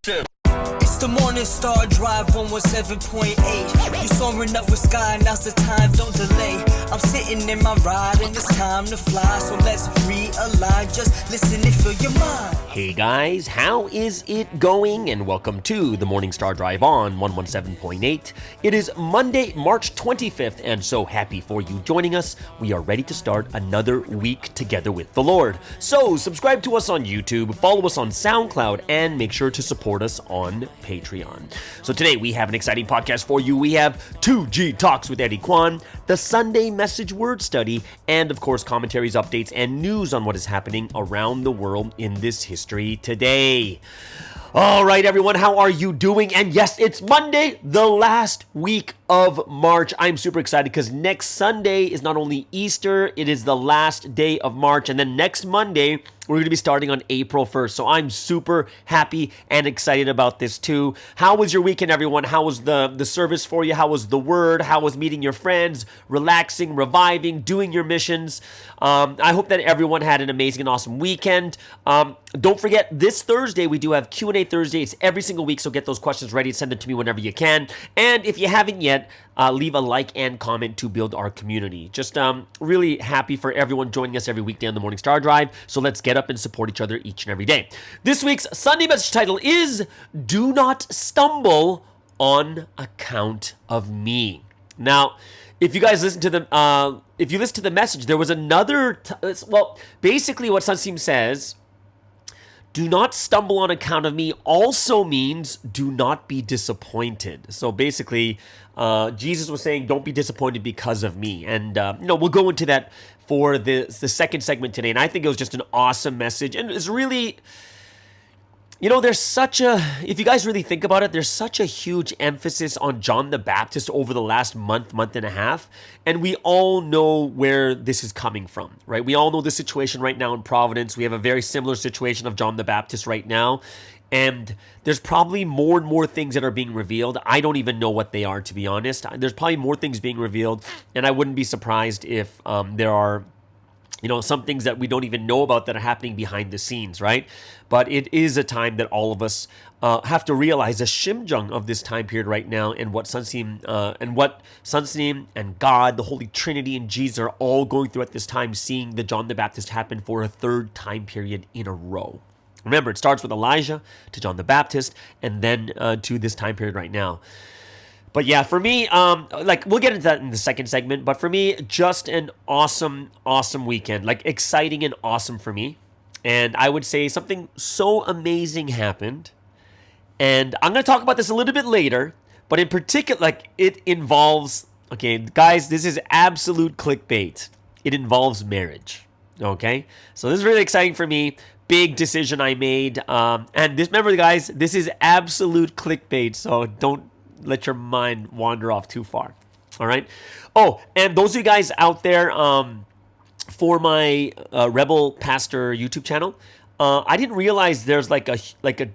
It's the Morning Star Drive 117.8. You soaring up with sky, now's the time, don't delay. I'm sitting in my ride and it's time to fly. So let's realign, just listen and fill your mind. Hey guys, how is it going? And welcome to the Morning Star Drive on 117.8. It is Monday, March 25th, and so happy for you joining us. We are ready to start another week together with the Lord. So subscribe to us on YouTube, follow us on SoundCloud, and make sure to support us on Patreon. So today we have an exciting podcast for you. We have 2G Talks with Eddie Kweong, the Sunday Message Word Study, and of course commentaries, updates, and news on what is happening around the world in this history today. All right, everyone, how are you doing? And yes, it's Monday, the last week of March. I'm super excited because next Sunday is not only Easter, it is the last day of March. And then next Monday, we're going to be starting on April 1st. So I'm super happy and excited about this too. How was your weekend, everyone? How was the service for you? How was the word? How was meeting your friends, relaxing, reviving, doing your missions? I hope that everyone had an amazing and awesome weekend. Don't forget, this Thursday, we do have Q&A Thursday. It's every single week, so get those questions ready. Send them to me whenever you can. And if you haven't yet, leave a like and comment to build our community. Just really happy for everyone joining us every weekday on the Morning Star Drive. So let's get up and support each other each and every day. This week's Sunday message title is Do Not Stumble on Account of Me. Now, if you guys listen to the message, there was another, basically what Sunsim says, do not stumble on account of me also means do not be disappointed. So basically, Jesus was saying, don't be disappointed because of me. And, we'll go into that for the second segment today. And I think it was just an awesome message. And it's really, if you guys really think about it, there's such a huge emphasis on John the Baptist over the last month and a half. And we all know where this is coming from, right? We all know the situation right now in Providence. We have a very similar situation of John the Baptist right now. And there's probably more and more things that are being revealed. I don't even know what they are, to be honest. There's probably more things being revealed. And I wouldn't be surprised if there are some things that we don't even know about that are happening behind the scenes, right? But it is a time that all of us have to realize the shimjung of this time period right now, and what Sunsim and God, the Holy Trinity, and Jesus are all going through at this time, seeing the John the Baptist happen for a third time period in a row. Remember, it starts with Elijah to John the Baptist, and then to this time period right now. But yeah, for me, we'll get into that in the second segment. But for me, just an awesome, awesome weekend. Exciting and awesome for me. And I would say something so amazing happened. And I'm going to talk about this a little bit later. But in particular, it involves, okay, guys, this is absolute clickbait. It involves marriage. Okay? So this is really exciting for me. Big decision I made. And remember, guys, this is absolute clickbait. So don't let your mind wander off too far. All right. Oh, and those of you guys out there, for my Rebel Pastor YouTube channel, I didn't realize there's like a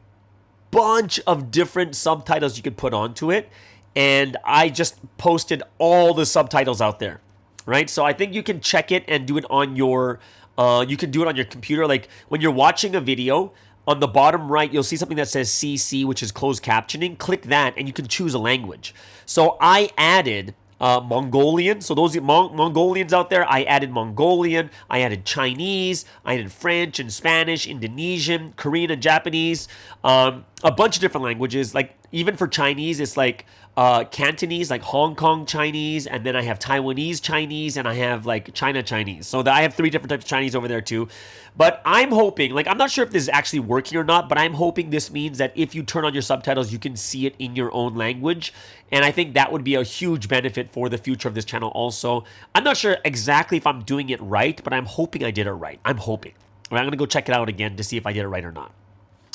bunch of different subtitles you could put onto it, and I just posted all the subtitles out there. Right. So I think you can check it and do it on your. You can do it on your computer. Like when you're watching a video, on the bottom right, you'll see something that says CC, which is closed captioning. Click that, and you can choose a language. So I added Mongolian. So those Mongolians out there, I added Mongolian. I added Chinese. I added French and Spanish, Indonesian, Korean and Japanese. A bunch of different languages. Like even for Chinese, it's like Cantonese, like Hong Kong Chinese, and then I have Taiwanese Chinese, and I have like China Chinese. So I have 3 different types of Chinese over there too. But I'm hoping, I'm not sure if this is actually working or not, but I'm hoping this means that if you turn on your subtitles, you can see it in your own language. And I think that would be a huge benefit for the future of this channel also. I'm not sure exactly if I'm doing it right, but I'm hoping I did it right. I'm hoping. I'm going to go check it out again to see if I did it right or not.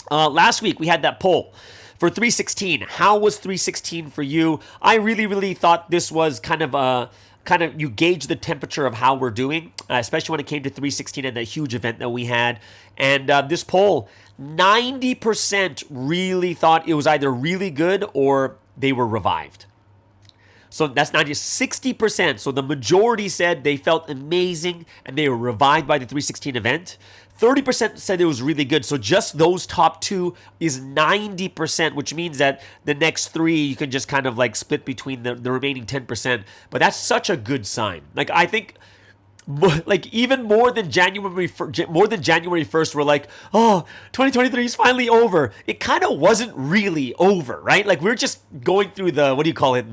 Last week, we had that poll for 316. How was 316 for you? I really, really thought this was kind of you gauge the temperature of how we're doing, especially when it came to 316 and that huge event that we had. And this poll, 90% really thought it was either really good or they were revived. So that's 60%. So the majority said they felt amazing and they were revived by the 316 event. 30% said it was really good. So just those top 2 is 90%, which means that the next 3 you can just kind of like split between the remaining 10%. But that's such a good sign. Like I think like even more than January 1st, we're like, oh, 2023 is finally over. It kind of wasn't really over, right? Like we're just going through the, what do you call it?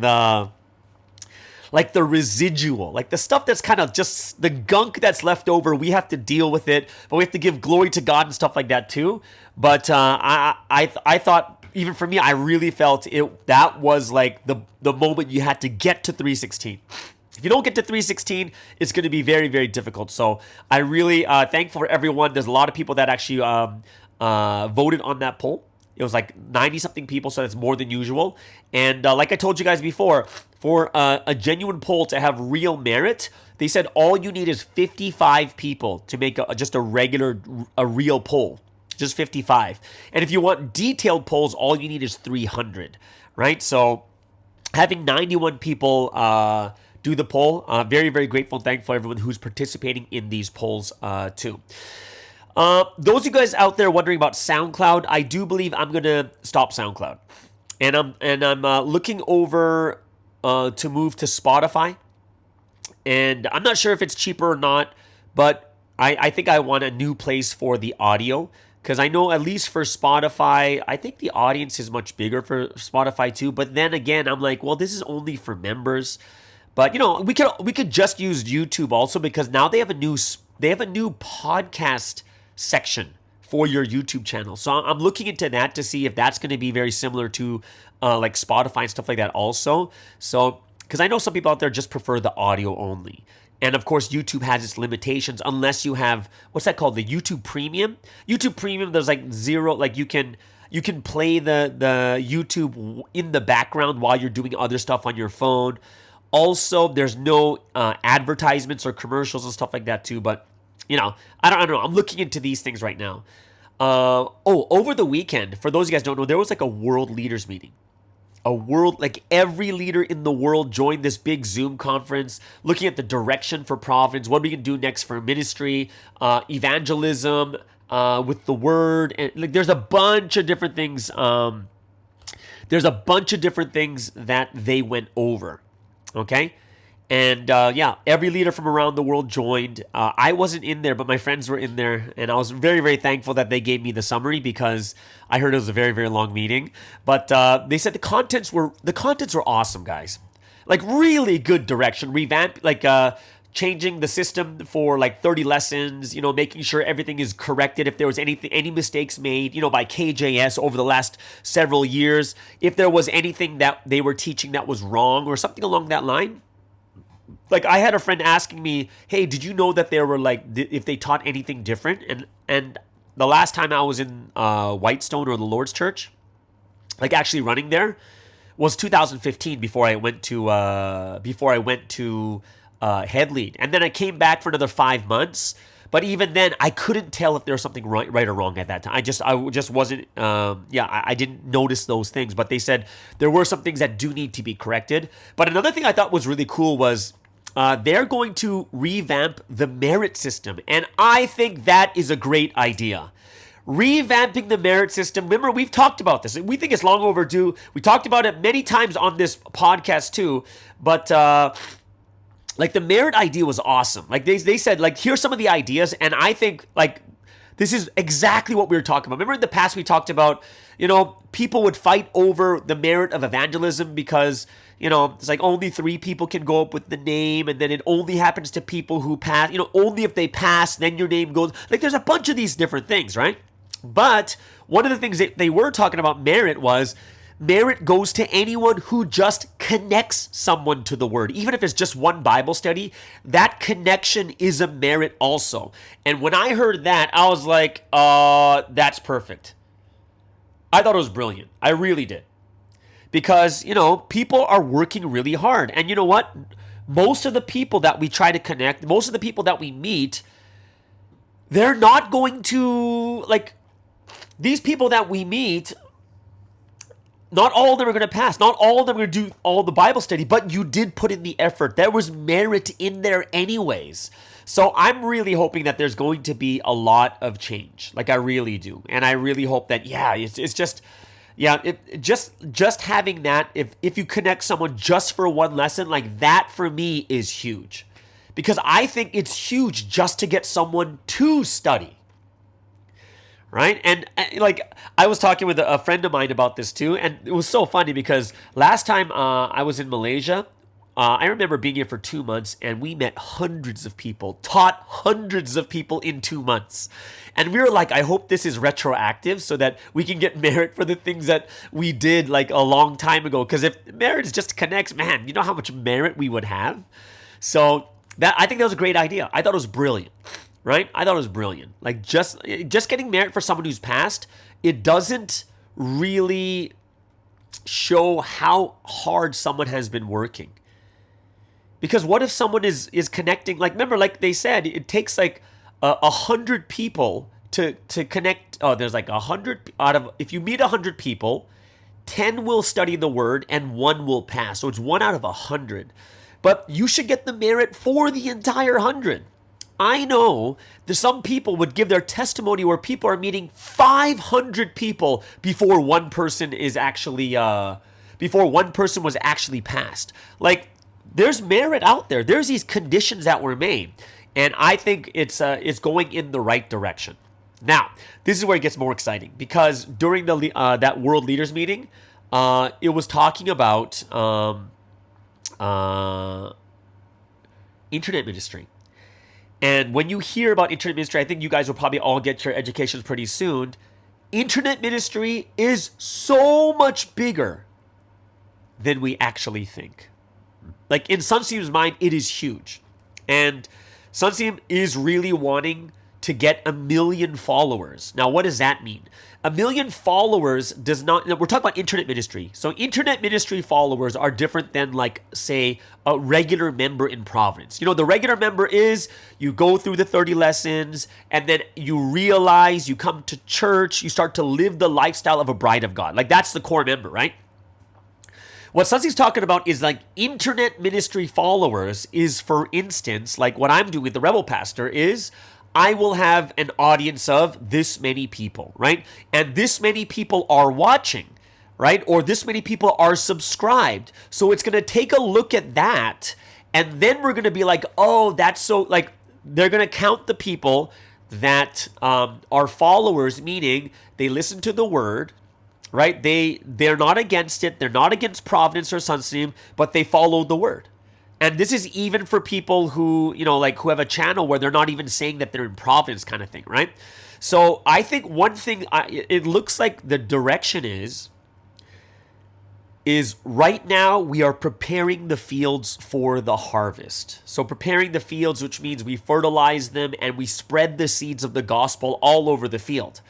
Like the residual, like the stuff that's kind of just the gunk that's left over. We have to deal with it, but we have to give glory to God and stuff like that too. But I thought, even for me, I really felt that was like the moment you had to get to 316. If you don't get to 316, it's going to be very, very difficult. So I really thankful for everyone. There's a lot of people that actually voted on that poll. It was like 90-something people, so that's more than usual. And like I told you guys before, for a genuine poll to have real merit, they said all you need is 55 people to make just a real poll. Just 55. And if you want detailed polls, all you need is 300, right? So having 91 people do the poll, very, very grateful and thankful for everyone who's participating in these polls too. Those of you guys out there wondering about SoundCloud, I do believe I'm gonna stop SoundCloud, and I'm looking over to move to Spotify, and I'm not sure if it's cheaper or not, but I think I want a new place for the audio, because I know at least for Spotify, I think the audience is much bigger for Spotify too. But then again, I'm like, well, this is only for members. But we could just use YouTube also, because now they have a new podcast section for your YouTube channel. So I'm looking into that to see if that's going to be very similar to like Spotify and stuff like that also. So, because I know some people out there just prefer the audio only. And of course, YouTube has its limitations unless you have, what's that called? The YouTube Premium? YouTube Premium, there's like zero, like you can play the YouTube in the background while you're doing other stuff on your phone. Also, there's no advertisements or commercials and stuff like that too. But I don't know. I'm looking into these things right now. Over the weekend, for those of you guys who don't know, there was like a world leaders meeting. Like every leader in the world joined this big Zoom conference, looking at the direction for Providence, what we can do next for ministry, evangelism, with the word, and like there's a bunch of different things. There's a bunch of different things that they went over. Okay. And every leader from around the world joined. I wasn't in there, but my friends were in there, and I was very, very thankful that they gave me the summary, because I heard it was a very, very long meeting. But they said the contents were awesome, guys. Like really good direction, changing the system for like 30 lessons. Making sure everything is corrected if there was any mistakes made, by KJS over the last several years. If there was anything that they were teaching that was wrong or something along that line. Like I had a friend asking me, hey, did you know that there were if they taught anything different? And the last time I was in Whitestone or the Lord's Church, like actually running there, was 2015 before I went to head lead. And then I came back for another 5 months. But even then, I couldn't tell if there was something right or wrong at that time. I just wasn't, I didn't notice those things. But they said there were some things that do need to be corrected. But another thing I thought was really cool was they're going to revamp the merit system. And I think that is a great idea. Revamping the merit system. Remember, we've talked about this. We think it's long overdue. We talked about it many times on this podcast too. But like the merit idea was awesome. Like they said, like, here's some of the ideas. And I think like this is exactly what we were talking about. Remember in the past we talked about, people would fight over the merit of evangelism because, it's like only 3 people can go up with the name, and then it only happens to people who pass, only if they pass, then your name goes. Like there's a bunch of these different things, right? But one of the things that they were talking about merit was merit goes to anyone who just connects someone to the word. Even if it's just one Bible study, that connection is a merit also. And when I heard that, I was like, that's perfect. I thought it was brilliant. I really did. Because, people are working really hard. And you know what? Most of the people that we try to connect, most of the people that we meet, they're not going to, like, these people that we meet, not all of them are going to pass. Not all of them are going to do all the Bible study, but you did put in the effort. There was merit in there anyways. So I'm really hoping that there's going to be a lot of change. Like I really do. And I really hope that, it's just, just having that, if you connect someone just for one lesson, like that for me is huge. Because I think it's huge just to get someone to study. Right? And like I was talking with a friend of mine about this too, and it was so funny because last time I was in Malaysia, I remember being here for 2 months, and we met hundreds of people, taught hundreds of people in 2 months. And we were like, I hope this is retroactive so that we can get merit for the things that we did like a long time ago. Because if merit just connects, man, you know how much merit we would have? So I think that was a great idea. I thought it was brilliant. Right? I thought it was brilliant. Like just getting merit for someone who's passed, it doesn't really show how hard someone has been working. Because what if someone is connecting, like remember, like they said, it takes like 100 people to connect. Oh, there's like 100 if you meet 100 people, 10 will study the word and 1 will pass. So it's 1 out of 100. But you should get the merit for the entire 100. I know that some people would give their testimony where people are meeting 500 people before one person was actually passed. Like there's merit out there. There's these conditions that were made, and I think it's going in the right direction. Now, this is where it gets more exciting because during the that World Leaders meeting, it was talking about internet ministry. And when you hear about internet ministry, I think you guys will probably all get your educations pretty soon. Internet ministry is so much bigger than we actually think. Like in Sunseem's mind, it is huge. And Sunseem is really wanting to get 1 million followers. Now, what does that mean? 1 million followers does not, we're talking about internet ministry. So internet ministry followers are different than like, say, a regular member in Providence. You know, the regular member is you go through the 30 lessons and then you realize you come to church, you start to live the lifestyle of a bride of God. Like that's the core member, right? What Sunseem's talking about is like internet ministry followers is, for instance, like what I'm doing with the Rebel Pastor is I will have an audience of this many people, right? And this many people are watching, right? Or this many people are subscribed. So it's going to take a look at that. And then we're going to be like, oh, that's so, like, they're going to count the people that are followers, meaning they listen to the word, right? They're not against it. They're not against Providence or Sunseem, but they follow the word. And this is even for people who, you know, like who have a channel where they're not even saying that they're in Providence kind of thing, right? So I think one thing, it looks like the direction is right now we are preparing the fields for the harvest. So preparing the fields, which means we fertilize them and we spread the seeds of the gospel all over the field.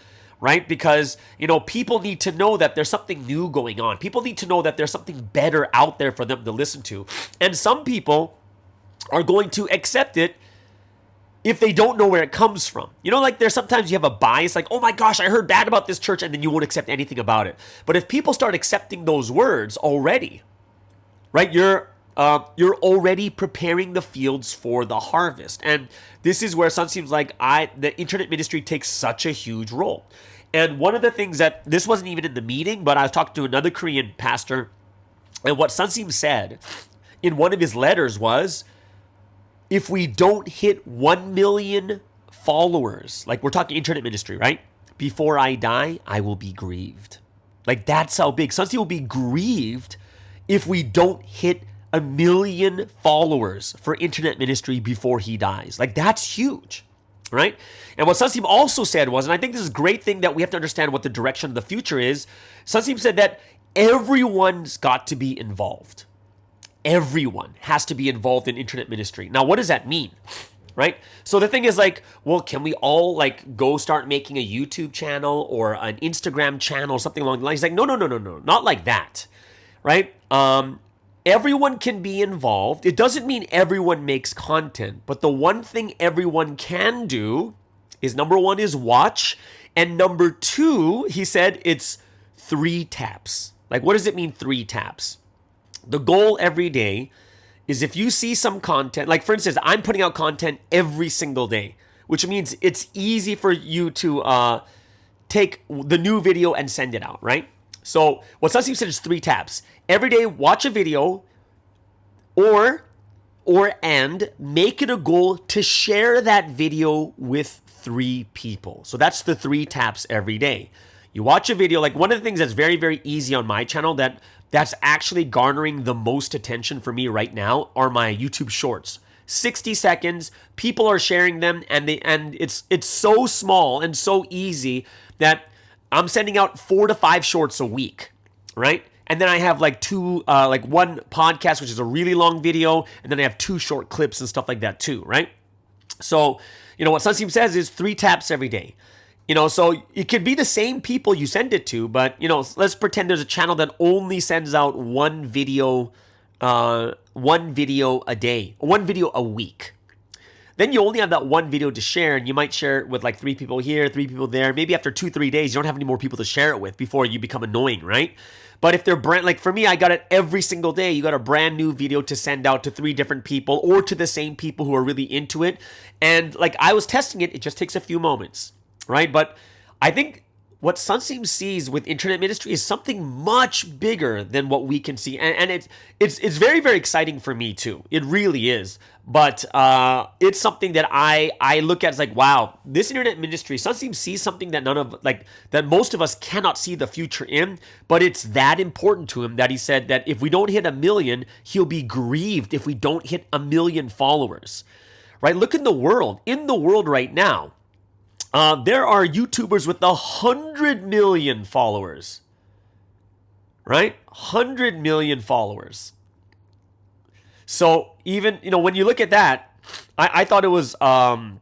Right? Because, you know, people need to know that there's something new going on. People need to know that there's something better out there for them to listen to. And some people are going to accept it if they don't know where it comes from. You know, like there's sometimes you have a bias, like, oh my gosh, I heard bad about this church, and then you won't accept anything about it. But if people start accepting those words already, right, you're already preparing the fields for the harvest. And this is where Sunseem's like, the internet ministry takes such a huge role. And one of the things that, this wasn't even in the meeting, but I was talking to another Korean pastor, and what Sunseem said in one of his letters was, if we don't hit 1 million followers, like we're talking internet ministry, right? Before I die, I will be grieved. Like that's how big. Sunseem will be grieved if we don't hit 1 million followers for internet ministry before he dies. Like that's huge. Right? And what Sunseem also said was, and I think this is a great thing that we have to understand what the direction of the future is, Sunseem said that everyone's got to be involved. Everyone has to be involved in internet ministry. Now, what does that mean? Right? So the thing is like, well, can we all like go start making a YouTube channel or an Instagram channel or something along the lines? He's like, no, not like that. Right? Everyone can be involved. It doesn't mean everyone makes content, but the one thing everyone can do is number 1 is watch, and number 2, he said, it's 3 taps. Like, what does it mean 3 taps? The goal every day is if you see some content, like for instance, I'm putting out content every single day, which means it's easy for you to take the new video and send it out, right? So what Sunsteam said is 3 taps. Every day, watch a video and make it a goal to share that video with 3 people. So that's the 3 taps every day. You watch a video, like one of the things that's very, very easy on my channel that's actually garnering the most attention for me right now are my YouTube shorts. 60 seconds, people are sharing them, and it's so small and so easy that I'm sending out 4 to 5 shorts a week, right? And then I have like one podcast, which is a really long video, and then I have 2 short clips and stuff like that too, right? So, what Sunsteam says is 3 taps every day. So it could be the same people you send it to, but, let's pretend there's a channel that only sends out one video a day, one video a week. Then you only have that one video to share, and you might share it with like 3 people here, 3 people there. Maybe after 2-3 days, you don't have any more people to share it with before you become annoying, right? But if they're like for me, I got it every single day. You got a brand new video to send out to 3 different people or to the same people who are really into it. And like I was testing it, it just takes a few moments, right? But I think what Sunsteam sees with internet ministry is something much bigger than what we can see, and it's very, very exciting for me too. It really is. But it's something that I look at as like, wow, this internet ministry, Sunsteam sees something that that most of us cannot see the future in, but it's that important to him that he said that if we don't hit 1 million, he'll be grieved if we don't hit 1 million followers, right? Look in the world right now. There are YouTubers with 100 million followers, right? 100 million followers. So even, when you look at that, I thought it was, I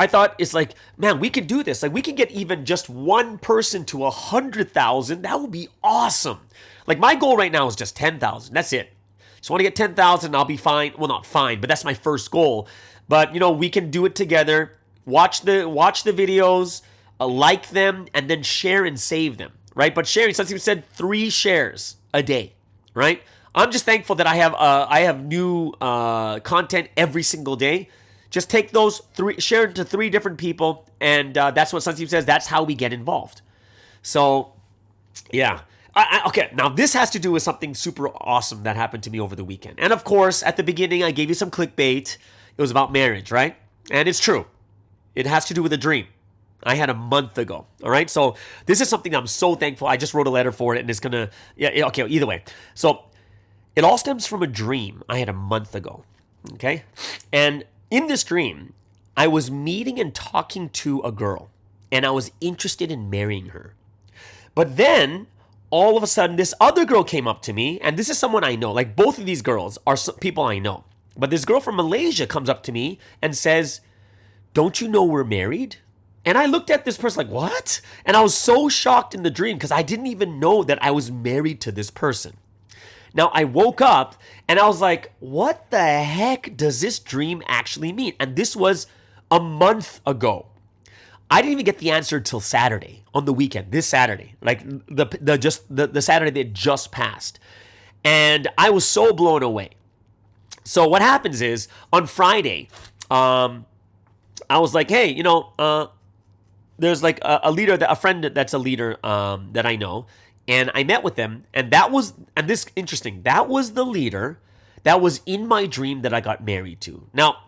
thought it's like, man, we could do this. Like we can get even just one person to 100,000. That would be awesome. Like my goal right now is just 10,000. That's it. Just want to get 10,000. I'll be fine. Well, not fine, but that's my first goal. But we can do it together. Watch the videos, like them, and then share and save them, right? But sharing, Sunsteam said 3 shares a day, right? I'm just thankful that I have new content every single day. Just take those 3, share it to 3 different people, and that's what Sunsteam says. That's how we get involved. So, yeah. Okay, now this has to do with something super awesome that happened to me over the weekend. And of course, at the beginning, I gave you some clickbait. It was about marriage, right? And it's true. It has to do with a dream I had a month ago. All right. So this is something I'm so thankful. I just wrote a letter for it, and it's going to, okay, either way. So it all stems from a dream I had a month ago. Okay. And in this dream, I was meeting and talking to a girl, and I was interested in marrying her. But then all of a sudden, this other girl came up to me, and this is someone I know. Like both of these girls are people I know. But this girl from Malaysia comes up to me and says, "Don't you know we're married?" And I looked at this person like, what? And I was so shocked in the dream because I didn't even know that I was married to this person. Now, I woke up and I was like, what the heck does this dream actually mean? And this was a month ago. I didn't even get the answer till Saturday, on the weekend, this Saturday, like the Saturday that just passed. And I was so blown away. So what happens is on Friday, I was like, hey, there's like a leader, a friend that's a leader that I know, and I met with them, and that was the leader that was in my dream that I got married to. Now,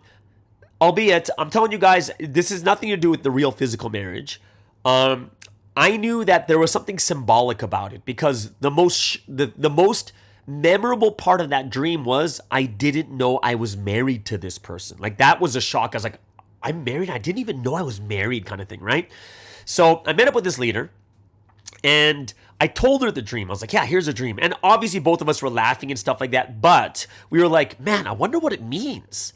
albeit, I'm telling you guys, this has nothing to do with the real physical marriage. I knew that there was something symbolic about it because the most memorable part of that dream was I didn't know I was married to this person. Like that was a shock. I was like, I'm married? I didn't even know I was married, kind of thing, right? So I met up with this leader, and I told her the dream. I was like, yeah, here's a dream. And obviously both of us were laughing and stuff like that, but we were like, man, I wonder what it means,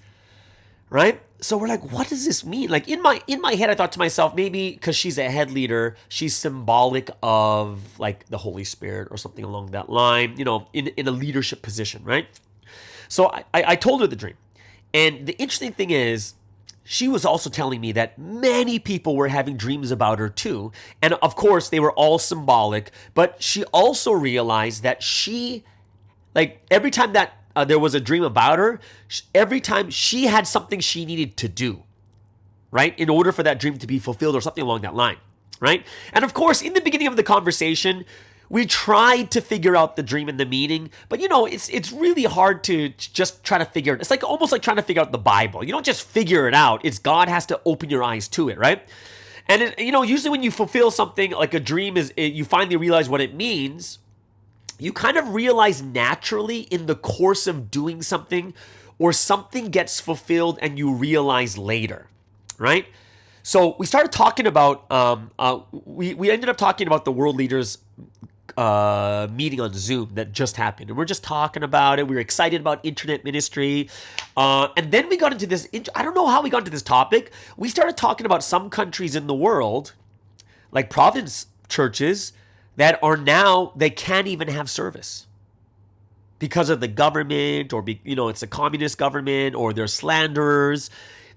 right? So we're like, what does this mean? Like in my head, I thought to myself, maybe because she's a head leader, she's symbolic of like the Holy Spirit or something along that line, in a leadership position, right? So I told her the dream. And the interesting thing is, she was also telling me that many people were having dreams about her too. And of course, they were all symbolic. But she also realized that she, like every time that there was a dream about her, every time she had something she needed to do, right? In order for that dream to be fulfilled or something along that line, right? And of course, in the beginning of the conversation, we tried to figure out the dream and the meaning, but it's really hard to just try to figure it. It's like almost like trying to figure out the Bible. You don't just figure it out. It's God has to open your eyes to it, right? And usually when you fulfill something like a dream you finally realize what it means. You kind of realize naturally in the course of doing something, or something gets fulfilled and you realize later, right? So we started talking about we ended up talking about the world leaders meeting on Zoom that just happened, and we're just talking about it. We were excited about internet ministry, and then we got into this. I don't know how we got into this topic. We started talking about some countries in the world, like province churches, that are now they can't even have service because of the government, or it's a communist government, or they're slanderers.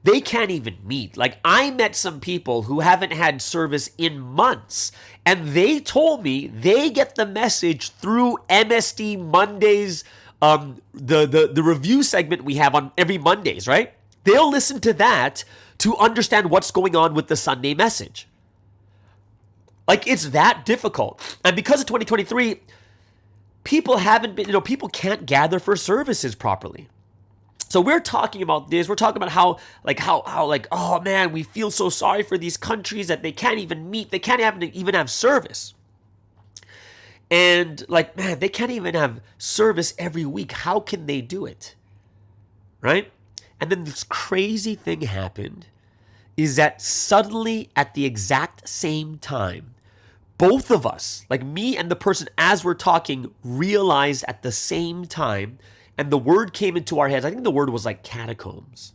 They can't even meet. Like, I met some people who haven't had service in months, and they told me they get the message through MSD Mondays, the review segment we have on every Mondays, right? They'll listen to that to understand what's going on with the Sunday message. Like, it's that difficult. And because of 2023, people people can't gather for services properly. So we're talking about this. We're talking about how oh man, we feel so sorry for these countries that they can't even meet. They can't even have service. And like, man, they can't even have service every week. How can they do it? Right? And then this crazy thing happened is that suddenly at the exact same time, both of us, like me and the person as we're talking, realized at the same time, and the word came into our heads. I think the word was like catacombs.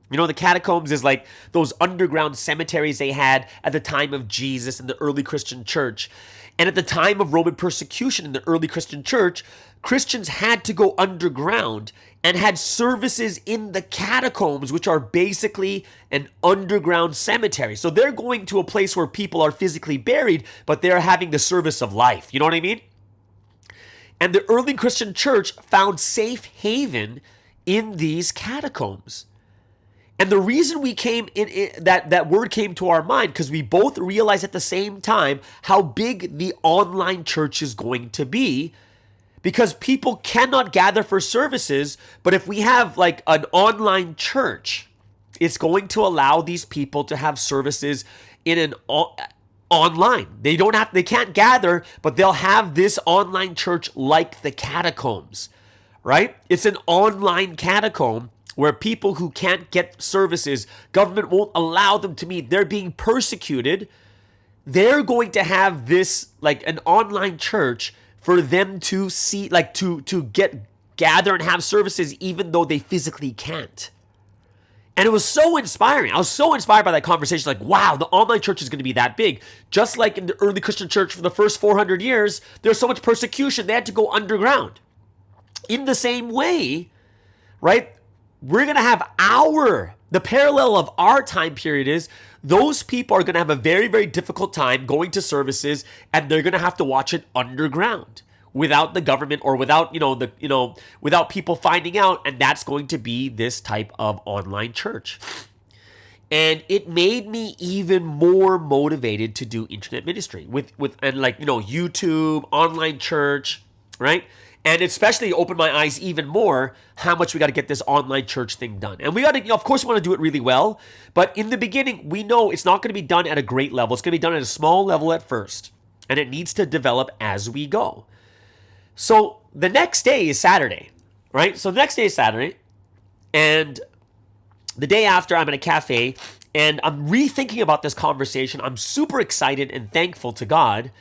The catacombs is like those underground cemeteries they had at the time of Jesus in the early Christian church. And at the time of Roman persecution in the early Christian church, Christians had to go underground and had services in the catacombs, which are basically an underground cemetery. So they're going to a place where people are physically buried, but they're having the service of life. You know what I mean? And the early Christian church found safe haven in these catacombs. And the reason we came in that word came to our mind, because we both realized at the same time how big the online church is going to be, because people cannot gather for services. But if we have like an online church, it's going to allow these people to have services in an online. They can't gather, but they'll have this online church like the catacombs, right? It's an online catacomb where people who can't get services, government won't allow them to meet. They're being persecuted. They're going to have this, like an online church for them to see, like to gather and have services even though they physically can't. And it was so inspiring. I was so inspired by that conversation. Like, wow, the online church is going to be that big. Just like in the early Christian church for the first 400 years, there's so much persecution, they had to go underground. In the same way, right, we're going to have the parallel of our time period is those people are going to have a very, very difficult time going to services, and they're going to have to watch it underground without the government or without without people finding out, and that's going to be this type of online church. And it made me even more motivated to do internet ministry with YouTube, online church, right? And especially opened my eyes even more how much we got to get this online church thing done. And we got to, of course, we want to do it really well. But in the beginning, we know it's not going to be done at a great level. It's going to be done at a small level at first. And it needs to develop as we go. So the next day is Saturday, right? So the next day is Saturday. And the day after, I'm in a cafe. And I'm rethinking about this conversation. I'm super excited and thankful to God.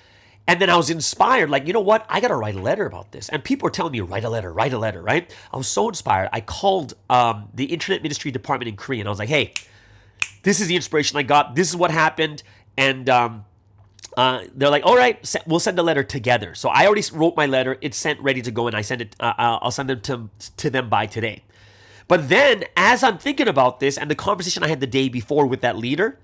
And then I was inspired, like, you know what? I got to write a letter about this. And people were telling me, write a letter, right? I was so inspired. I called the internet ministry department in Korea. And I was like, hey, this is the inspiration I got. This is what happened. And they're like, all right, we'll send a letter together. So I already wrote my letter. It's sent, ready to go. And I send it. I'll send them to them by today. But then as I'm thinking about this and the conversation I had the day before with that leader,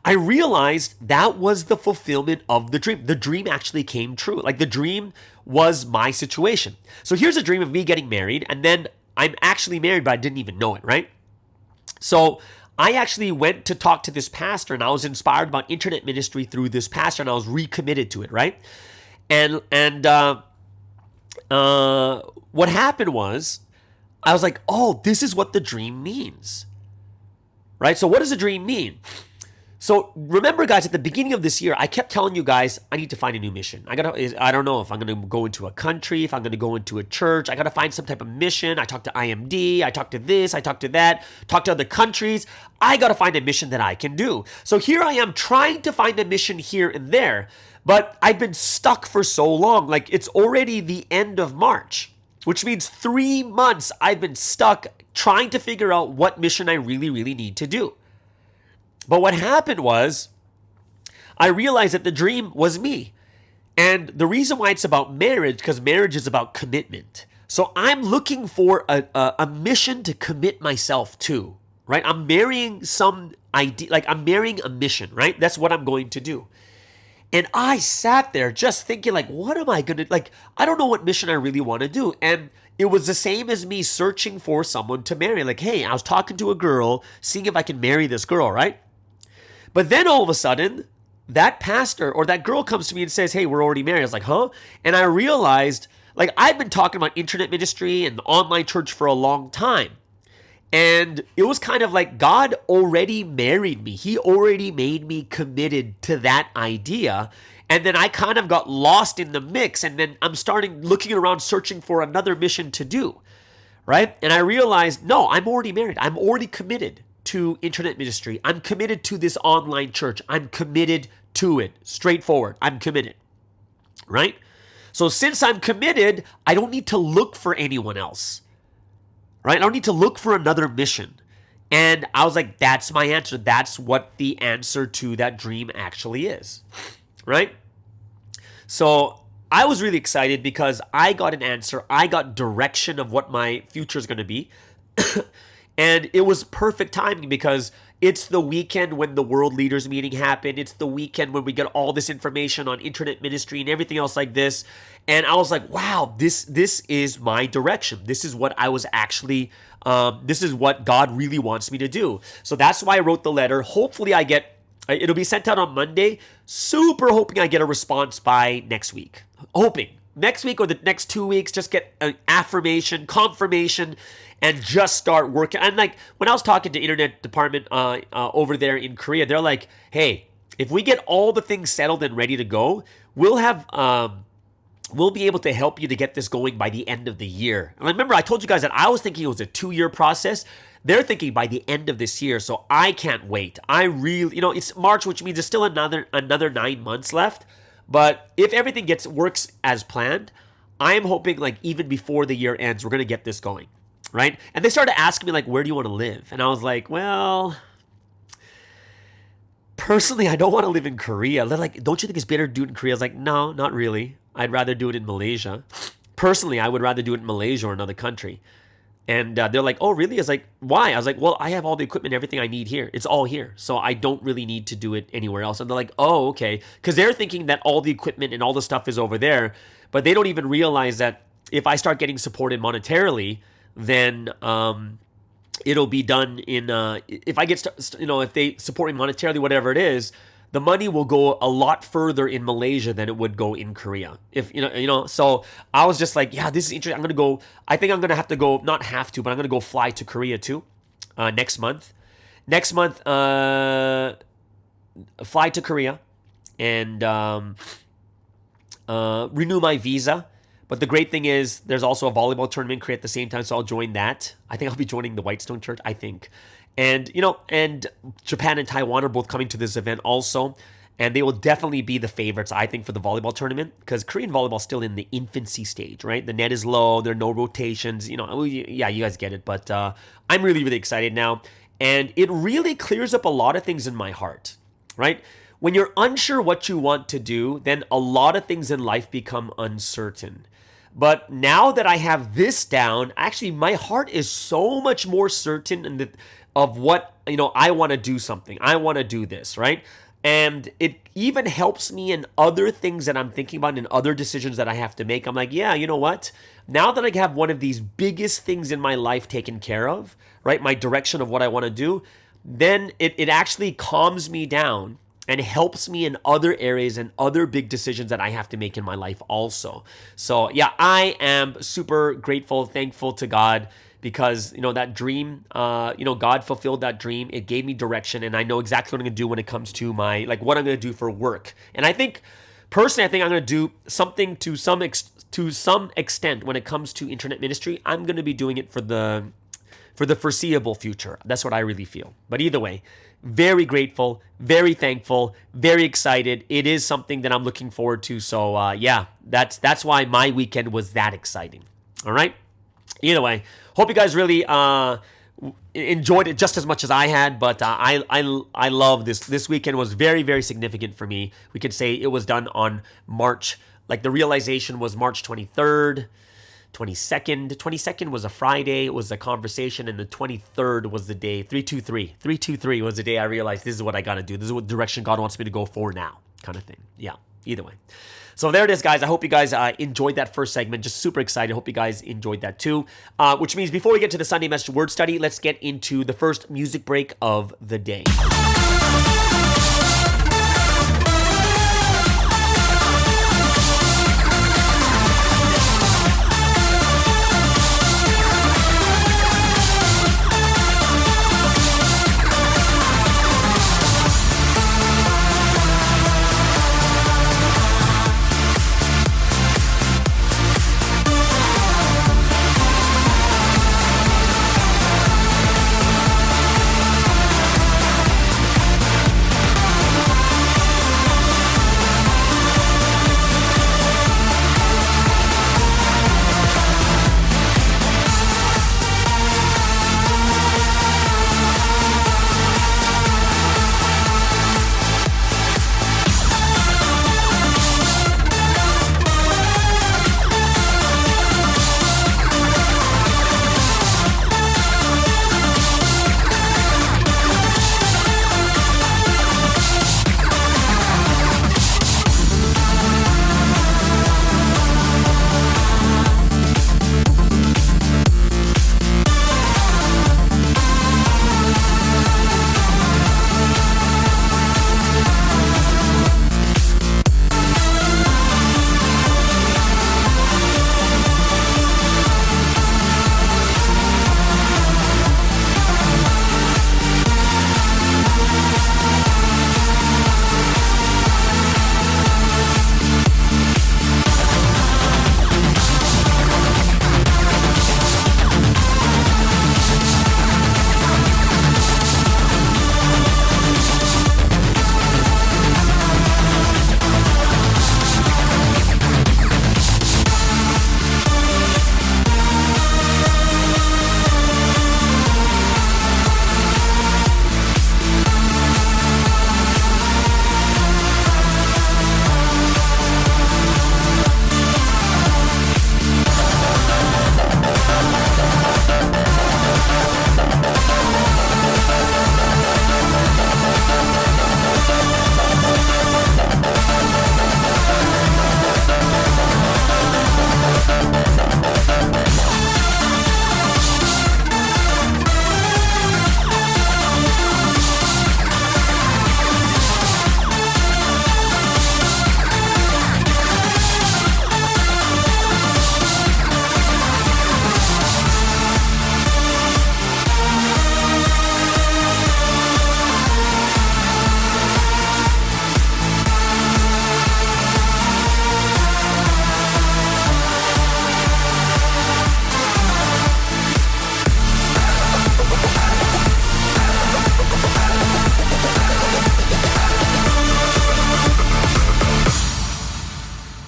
I realized that was the fulfillment of the dream. The dream actually came true. Like the dream was my situation. So here's a dream of me getting married, and then I'm actually married, but I didn't even know it, right? So I actually went to talk to this pastor, and I was inspired about internet ministry through this pastor, and I was recommitted to it, right? And what happened was, I was like, oh, this is what the dream means, right? So what does a dream mean? So remember, guys, at the beginning of this year, I kept telling you guys, I need to find a new mission. I don't know if I'm going to go into a country, if I'm going to go into a church. I got to find some type of mission. I talked to IMD. I talked to this. I talked to that. Talked to other countries. I got to find a mission that I can do. So here I am trying to find a mission here and there, but I've been stuck for so long. Like it's already the end of March, which means 3 months I've been stuck trying to figure out what mission I really, really need to do. But what happened was, I realized that the dream was me. And the reason why it's about marriage, because marriage is about commitment. So I'm looking for a mission to commit myself to, right? I'm marrying some idea, like I'm marrying a mission, right? That's what I'm going to do. And I sat there just thinking like, what am I going to, like, I don't know what mission I really want to do. And it was the same as me searching for someone to marry. Like, hey, I was talking to a girl, seeing if I can marry this girl, right? But then all of a sudden, that pastor or that girl comes to me and says, hey, we're already married. I was like, huh? And I realized, like, I've been talking about internet ministry and online church for a long time. And it was kind of like God already married me. He already made me committed to that idea. And then I kind of got lost in the mix. And then I'm starting looking around, searching for another mission to do, right? And I realized, no, I'm already married. I'm already committed to internet ministry. I'm committed to this online church. I'm committed to it. Straightforward. I'm committed, right? So since I'm committed, I don't need to look for anyone else, right? I don't need to look for another mission. And I was like, that's my answer. That's what the answer to that dream actually is, right? So I was really excited because I got an answer. I got direction of what my future is going to be. And it was perfect timing because it's the weekend when the world leaders meeting happened. It's the weekend when we get all this information on internet ministry and everything else like this. And I was like, wow, this is my direction. This is what I was actually, this is what God really wants me to do. So that's why I wrote the letter. Hopefully it'll be sent out on Monday. Super hoping I get a response by next week. Hoping. Next week or the next 2 weeks, just get an affirmation, confirmation, and just start working. And like when I was talking to internet department over there in Korea, they're like, hey, if we get all the things settled and ready to go, we'll be able to help you to get this going by the end of the year. And remember, I told you guys that I was thinking it was a 2-year process. They're thinking by the end of this year. So I can't wait. I really, it's March, which means there's still another 9 months left. But if everything works as planned, I'm hoping like even before the year ends, we're going to get this going, right? And they started asking me like, where do you want to live? And I was like, well, personally, I don't want to live in Korea. They're like, don't you think it's better to do it in Korea? I was like, no, not really. I'd rather do it in Malaysia. Personally, I would rather do it in Malaysia or another country. And they're like, oh, really? I was like, why? I was like, well, I have all the equipment, everything I need here. It's all here. So I don't really need to do it anywhere else. And they're like, oh, okay. Because they're thinking that all the equipment and all the stuff is over there. But they don't even realize that if I start getting supported monetarily, then it'll be done in, if I get, if they support me monetarily, whatever it is, the money will go a lot further in Malaysia than it would go in Korea. If so I was just like, yeah, this is interesting. I think I'm going to have to go, not have to, but I'm going to go fly to Korea too next month. Fly to Korea and renew my visa. But the great thing is there's also a volleyball tournament in Korea at the same time, so I'll join that. I think I'll be joining the Whitestone Church, I think. And, and Japan and Taiwan are both coming to this event also. And they will definitely be the favorites, I think, for the volleyball tournament. Because Korean volleyball is still in the infancy stage, right? The net is low. There are no rotations. Yeah, you guys get it. But I'm really, really excited now. And it really clears up a lot of things in my heart, right? When you're unsure what you want to do, then a lot of things in life become uncertain. But now that I have this down, actually, my heart is so much more certain of what, I want to do something. I want to do this, right? And it even helps me in other things that I'm thinking about, in other decisions that I have to make. I'm like, yeah, you know what? Now that I have one of these biggest things in my life taken care of, right? My direction of what I want to do, then it actually calms me down and helps me in other areas and other big decisions that I have to make in my life also. So yeah, I am super grateful, thankful to God because, that dream, God fulfilled that dream. It gave me direction, and I know exactly what I'm going to do when it comes to what I'm going to do for work. And I think, personally, I'm going to do something to some extent when it comes to internet ministry. I'm going to be doing it for the foreseeable future. That's what I really feel. But either way, very grateful, very thankful, very excited. It is something that I'm looking forward to. So yeah, that's why my weekend was that exciting. All right. Either way, hope you guys really enjoyed it just as much as I had. But I love this. This weekend was very, very significant for me. We could say it was done on March. The realization was March 23rd. 22nd was a Friday. It was a conversation, and the 23rd was the day. 323 was the day I realized this is what I got to do. This is what direction God wants me to go for now, kind of thing. Yeah, either way. So there it is, guys. I hope you guys enjoyed that first segment. Just super excited. Hope you guys enjoyed that too. Which means before we get to the Sunday Message Word Study, let's get into the first music break of the day.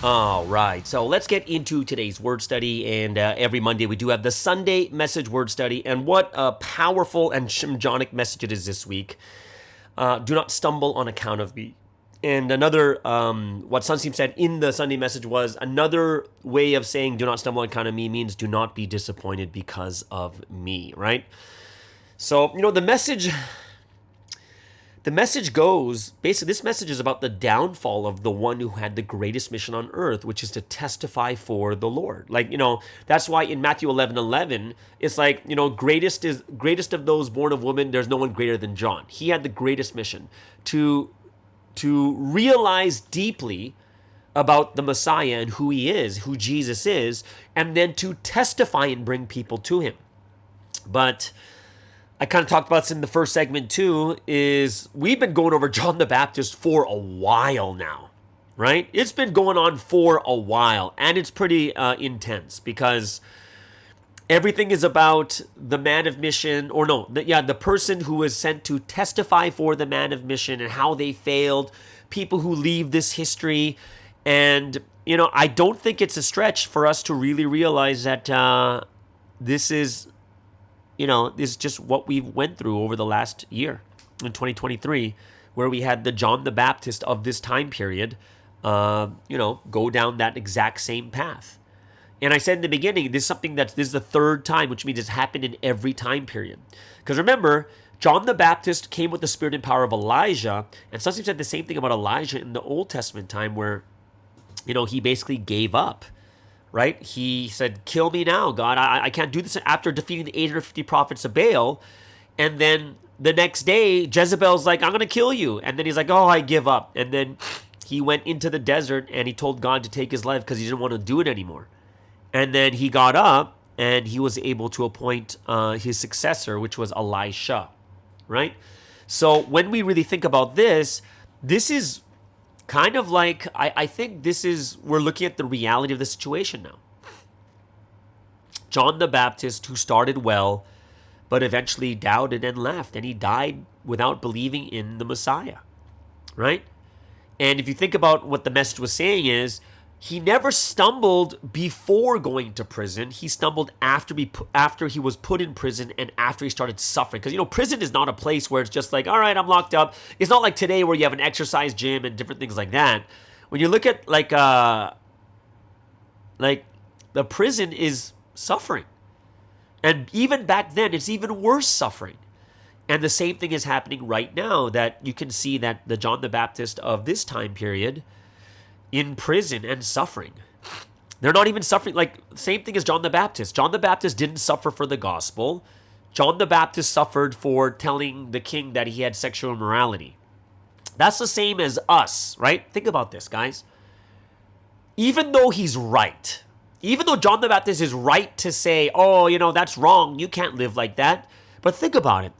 All right, so let's get into today's word study. And every Monday we do have the Sunday Message Word Study. And what a powerful and shimjonic message it is this week. Do not stumble on account of me. And another, what Sunseem said in the Sunday message was, another way of saying do not stumble on account of me means do not be disappointed because of me, right? So, the message goes, basically, this message is about the downfall of the one who had the greatest mission on earth, which is to testify for the Lord. Like, that's why in Matthew 11:11, it's like, greatest of those born of woman, there's no one greater than John. He had the greatest mission to realize deeply about the Messiah and who he is, who Jesus is, and then to testify and bring people to him. But I kind of talked about this in the first segment too, is we've been going over John the Baptist for a while now, right? It's been going on for a while, and it's pretty intense because everything is about the man of mission, the person who was sent to testify for the man of mission and how they failed, people who leave this history. And, I don't think it's a stretch for us to really realize that this is just what we went through over the last year in 2023, where we had the John the Baptist of this time period, go down that exact same path. And I said in the beginning, this is the third time, which means it's happened in every time period. Because remember, John the Baptist came with the spirit and power of Elijah, and some said the same thing about Elijah in the Old Testament time, where, he basically gave up. Right? He said, kill me now, God. I can't do this, after defeating the 850 prophets of Baal. And then the next day, Jezebel's like, I'm going to kill you. And then he's like, oh, I give up. And then he went into the desert and he told God to take his life because he didn't want to do it anymore. And then he got up and he was able to appoint his successor, which was Elisha. Right? So when we really think about this is kind of like, I think we're looking at the reality of the situation now. John the Baptist, who started well, but eventually doubted and left, and he died without believing in the Messiah, right? And if you think about what the message was saying is, he never stumbled before going to prison. He stumbled after he was put in prison and after he started suffering. Because, prison is not a place where it's just like, all right, I'm locked up. It's not like today where you have an exercise gym and different things like that. When you look at like the prison is suffering. And even back then, it's even worse suffering. And the same thing is happening right now, that you can see that the John the Baptist of this time period in prison and suffering. They're not even suffering, like, same thing as John the Baptist. John the Baptist didn't suffer for the gospel. John the Baptist suffered for telling the king that he had sexual immorality. That's the same as us, right? Think about this, guys. Even though he's right, even though John the Baptist is right to say, oh, that's wrong, you can't live like that. But think about it.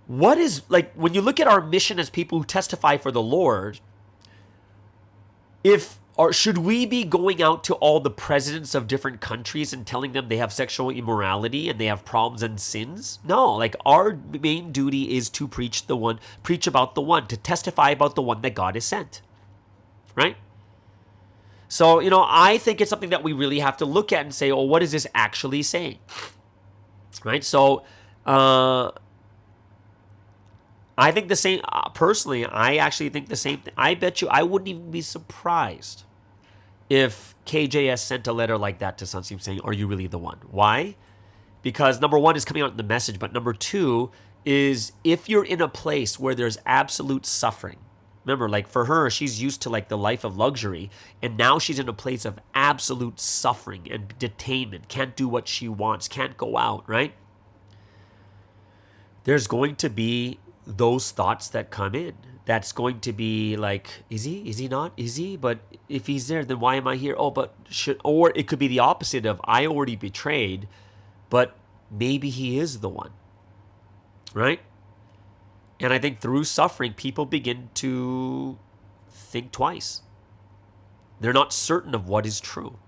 What is, like, when you look at our mission as people who testify for the Lord, should we be going out to all the presidents of different countries and telling them they have sexual immorality and they have problems and sins? No, like, our main duty is to preach about the one, to testify about the one that God has sent, right? So, I think it's something that we really have to look at and say, oh, what is this actually saying, right? So, I think the same, personally, I actually think the same thing. I bet you I wouldn't even be surprised if KJS sent a letter like that to Sunseam saying, are you really the one? Why? Because number one is coming out in the message, but number two is, if you're in a place where there's absolute suffering, remember, like, for her, she's used to like the life of luxury, and now she's in a place of absolute suffering and detainment, can't do what she wants, can't go out, right? There's going to be those thoughts that come in. That's going to be like, is he not? Is he? But if he's there, then why am I here? Or it could be the opposite of, I already betrayed, but maybe he is the one, right? And I think through suffering, people begin to think twice. They're not certain of what is true.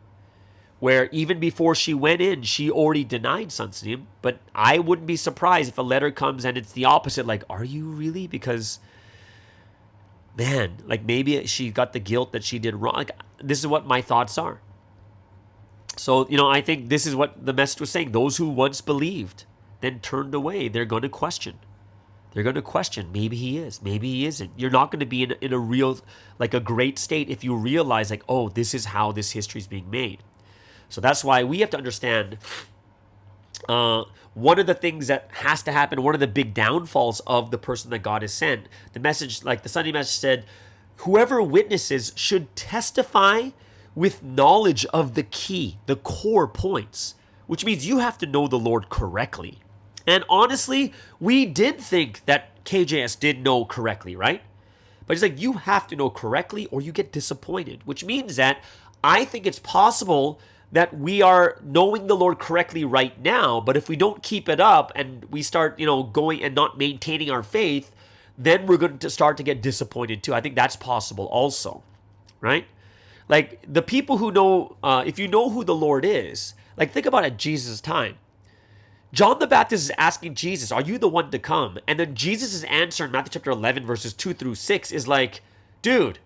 Where even before she went in, she already denied Sunseam. But I wouldn't be surprised if a letter comes and it's the opposite. Like, are you really? Because, man, like, maybe she got the guilt that she did wrong. Like, this is what my thoughts are. So, I think this is what the message was saying. Those who once believed, then turned away, they're going to question. They're going to question, maybe he is, maybe he isn't. You're not going to be in a real, like, a great state if you realize, like, oh, this is how this history is being made. So that's why we have to understand one of the things that has to happen, one of the big downfalls of the person that God has sent, the message, like the Sunday message said, whoever witnesses should testify with knowledge of the key, the core points, which means you have to know the Lord correctly. And honestly, we did think that KJS did know correctly, right? But it's like you have to know correctly or you get disappointed, which means that I think it's possible that we are knowing the Lord correctly right now, but if we don't keep it up and we start, going and not maintaining our faith, then we're going to start to get disappointed too. I think that's possible also, right? Like the people who know, if you know who the Lord is, like think about at Jesus' time. John the Baptist is asking Jesus, are you the one to come? And then Jesus' answer in Matthew chapter 11, verses 2 through 6 is like, dude,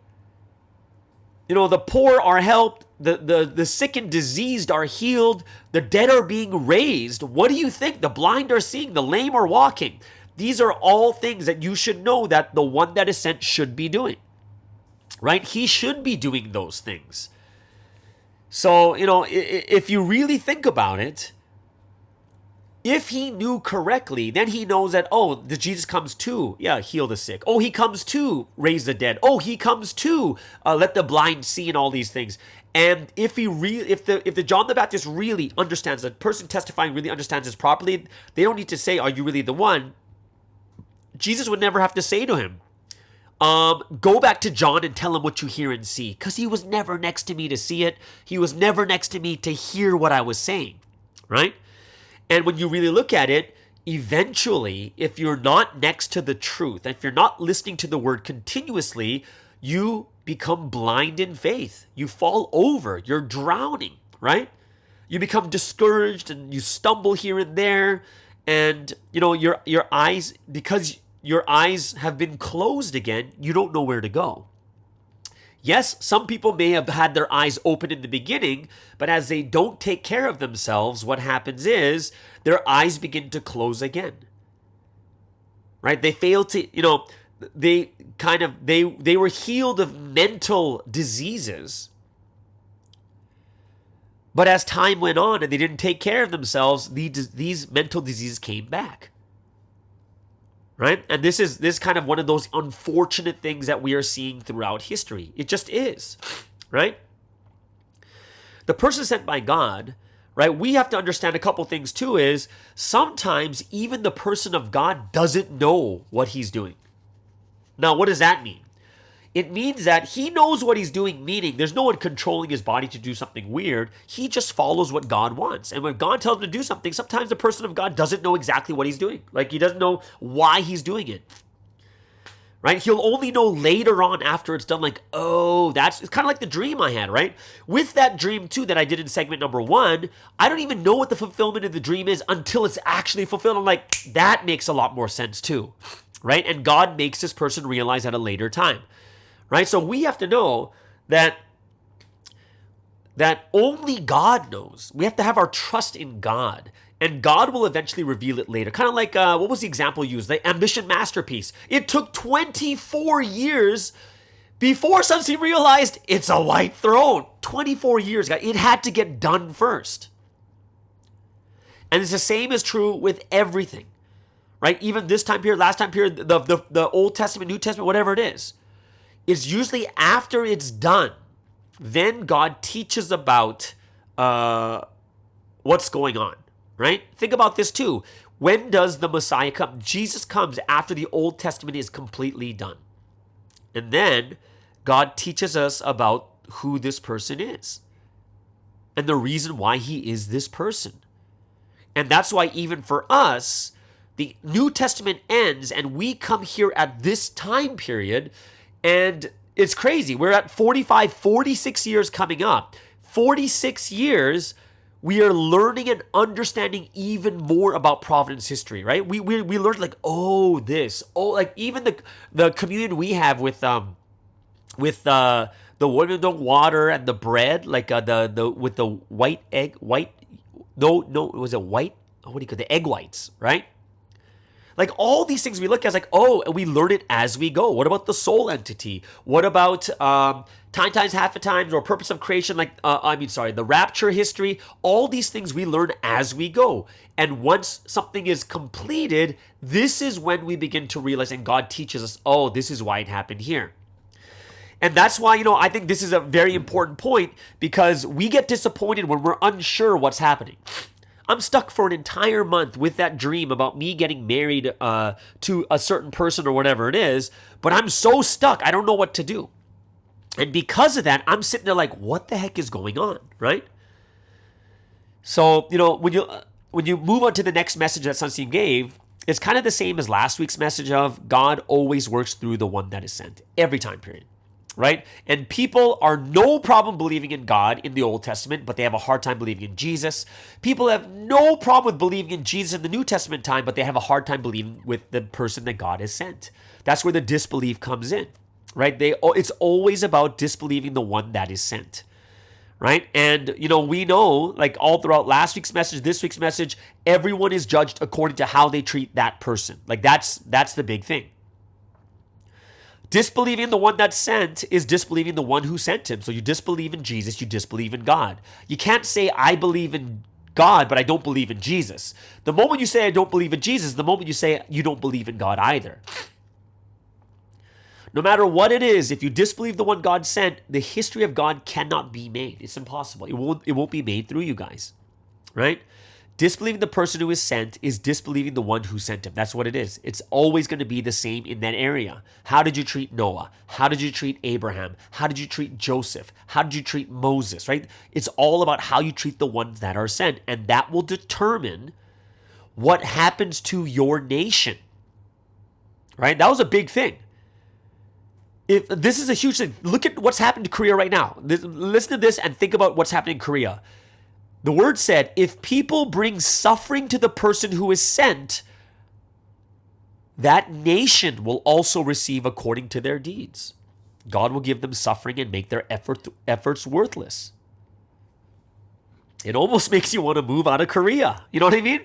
the poor are helped, the sick and diseased are healed, the dead are being raised. What do you think? The blind are seeing, the lame are walking. These are all things that you should know that the one that is sent should be doing, right? He should be doing those things. So, if you really think about it, if he knew correctly, then he knows that, the Jesus comes to, heal the sick. Oh, he comes to raise the dead. Oh, he comes to let the blind see and all these things. And if the John the Baptist really understands, the person testifying really understands this properly, they don't need to say, are you really the one? Jesus would never have to say to him, go back to John and tell him what you hear and see. Because he was never next to me to see it. He was never next to me to hear what I was saying, right? And when you really look at it, eventually, if you're not next to the truth, if you're not listening to the word continuously, you become blind in faith. You fall over. You're drowning, right? You become discouraged and you stumble here and there. And, your eyes, because your eyes have been closed again, you don't know where to go. Yes, some people may have had their eyes open in the beginning, but as they don't take care of themselves, what happens is their eyes begin to close again. Right? They fail to, they were healed of mental diseases. But as time went on and they didn't take care of themselves, these mental diseases came back. Right? And this is kind of one of those unfortunate things that we are seeing throughout history. It just is, right? The person sent by God, right? We have to understand a couple things too is sometimes even the person of God doesn't know what he's doing. Now, what does that mean? It means that he knows what he's doing, meaning there's no one controlling his body to do something weird. He just follows what God wants. And when God tells him to do something, sometimes the person of God doesn't know exactly what he's doing. Like he doesn't know why he's doing it. Right? He'll only know later on after it's done, like, it's kind of like the dream I had, right? With that dream too that I did in segment number 1, I don't even know what the fulfillment of the dream is until it's actually fulfilled. I'm like, that makes a lot more sense too. Right? And God makes this person realize at a later time. Right? So we have to know that only God knows. We have to have our trust in God. And God will eventually reveal it later. Kind of like, what was the example used? The Ambition Masterpiece. It took 24 years before Sunstein realized it's a white throne. 24 years, guys. It had to get done first. And it's the same is true with everything. Right? Even this time period, last time period, the Old Testament, New Testament, whatever it is. It's usually after it's done, then God teaches about what's going on, right? Think about this too. When does the Messiah come? Jesus comes after the Old Testament is completely done. And then God teaches us about who this person is and the reason why he is this person. And that's why even for us, the New Testament ends and we come here at this time period. And it's crazy. We're at 46 years coming up. 46 years, we are learning and understanding even more about Providence history, right? We learned like, like even the communion we have with the women water and the bread, like with the white egg, it was a white, what do you call the egg whites, right? Like all these things we look at, like, and we learn it as we go. What about the soul entity? What about time times half a times, or purpose of creation, the rapture history, all these things we learn as we go. And once something is completed, this is when we begin to realize, and God teaches us, oh, this is why it happened here. And that's why, I think this is a very important point, because we get disappointed when we're unsure what's happening. I'm stuck for an entire month with that dream about me getting married to a certain person or whatever it is, but I'm so stuck, I don't know what to do. And because of that, I'm sitting there like, what the heck is going on, right? So, when you move on to the next message that Sunstein gave, it's kind of the same as last week's message of God always works through the one that is sent, every time period, right? And people are no problem believing in God in the Old Testament, but they have a hard time believing in Jesus. People have no problem with believing in Jesus in the New Testament time, but they have a hard time believing with the person that God has sent. That's where the disbelief comes in, right? It's always about disbelieving the one that is sent, right? And, we know, like all throughout last week's message, this week's message, everyone is judged according to how they treat that person. Like that's the big thing. Disbelieving the one that's sent is disbelieving the one who sent him. So you disbelieve in Jesus, you disbelieve in God. You can't say, I believe in God, but I don't believe in Jesus. The moment you say, I don't believe in Jesus, the moment you say, you don't believe in God either. No matter what it is, if you disbelieve the one God sent, the history of God cannot be made. It's impossible. It won't be made through you guys, right? Disbelieving the person who is sent is disbelieving the one who sent him. That's what it is. It's always going to be the same in that area. How did you treat Noah? How did you treat Abraham? How did you treat Joseph? How did you treat Moses, right? It's all about how you treat the ones that are sent, and that will determine what happens to your nation, right? That was a big thing. If this is a huge thing. Look at what's happened to Korea right now. Listen to this and think about what's happening in Korea. The word said, if people bring suffering to the person who is sent, that nation will also receive according to their deeds. God will give them suffering and make their efforts worthless. It almost makes you want to move out of Korea. You know what I mean?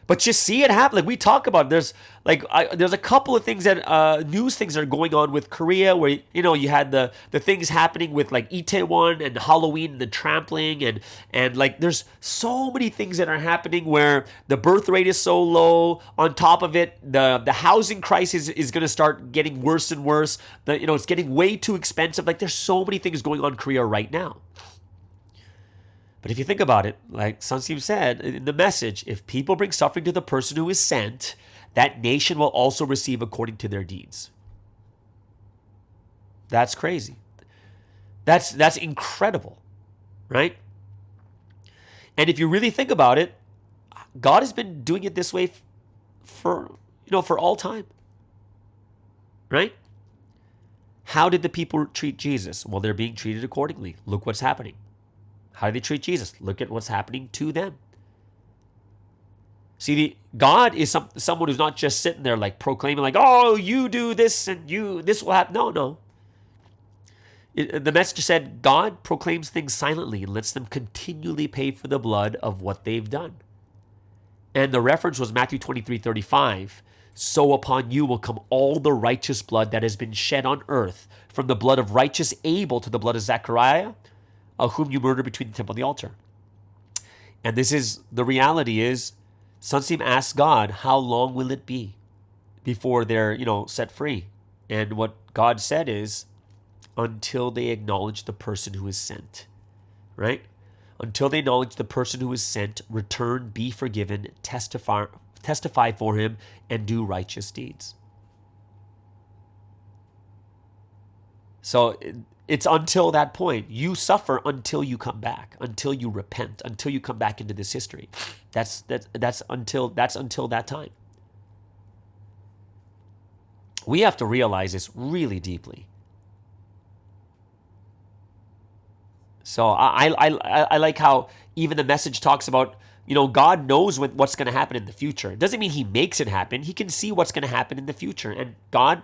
But you see it happen. Like we talk about, there's a couple of things that news things are going on with Korea, where you had the things happening with like Itaewon and Halloween and the trampling and like there's so many things that are happening where the birth rate is so low. On top of it, the housing crisis is going to start getting worse and worse. It's getting way too expensive. Like there's so many things going on in Korea right now. But if you think about it, like Sunstein said in the message, if people bring suffering to the person who is sent, that nation will also receive according to their deeds. That's crazy. That's incredible, right? And if you really think about it, God has been doing it this way for all time, right? How did the people treat Jesus? Well, they're being treated accordingly. Look what's happening. How do they treat Jesus? Look at what's happening to them. See, God is someone who's not just sitting there like proclaiming like, oh, you do this and this will happen. No. The message said God proclaims things silently and lets them continually pay for the blood of what they've done. And the reference was Matthew 23:35. So upon you will come all the righteous blood that has been shed on earth, from the blood of righteous Abel to the blood of Zechariah, whom you murdered between the temple and the altar. And this is, the reality is, Sunstein asked God, how long will it be before they're, set free? And what God said is, until they acknowledge the person who is sent, right? Until they acknowledge the person who is sent, return, be forgiven, testify for him, and do righteous deeds. So it's until that point. You suffer until you come back, until you repent, until you come back into this history. That's until that time. We have to realize this really deeply. So I like how even the message talks about, God knows what's going to happen in the future. It doesn't mean he makes it happen. He can see what's going to happen in the future. And God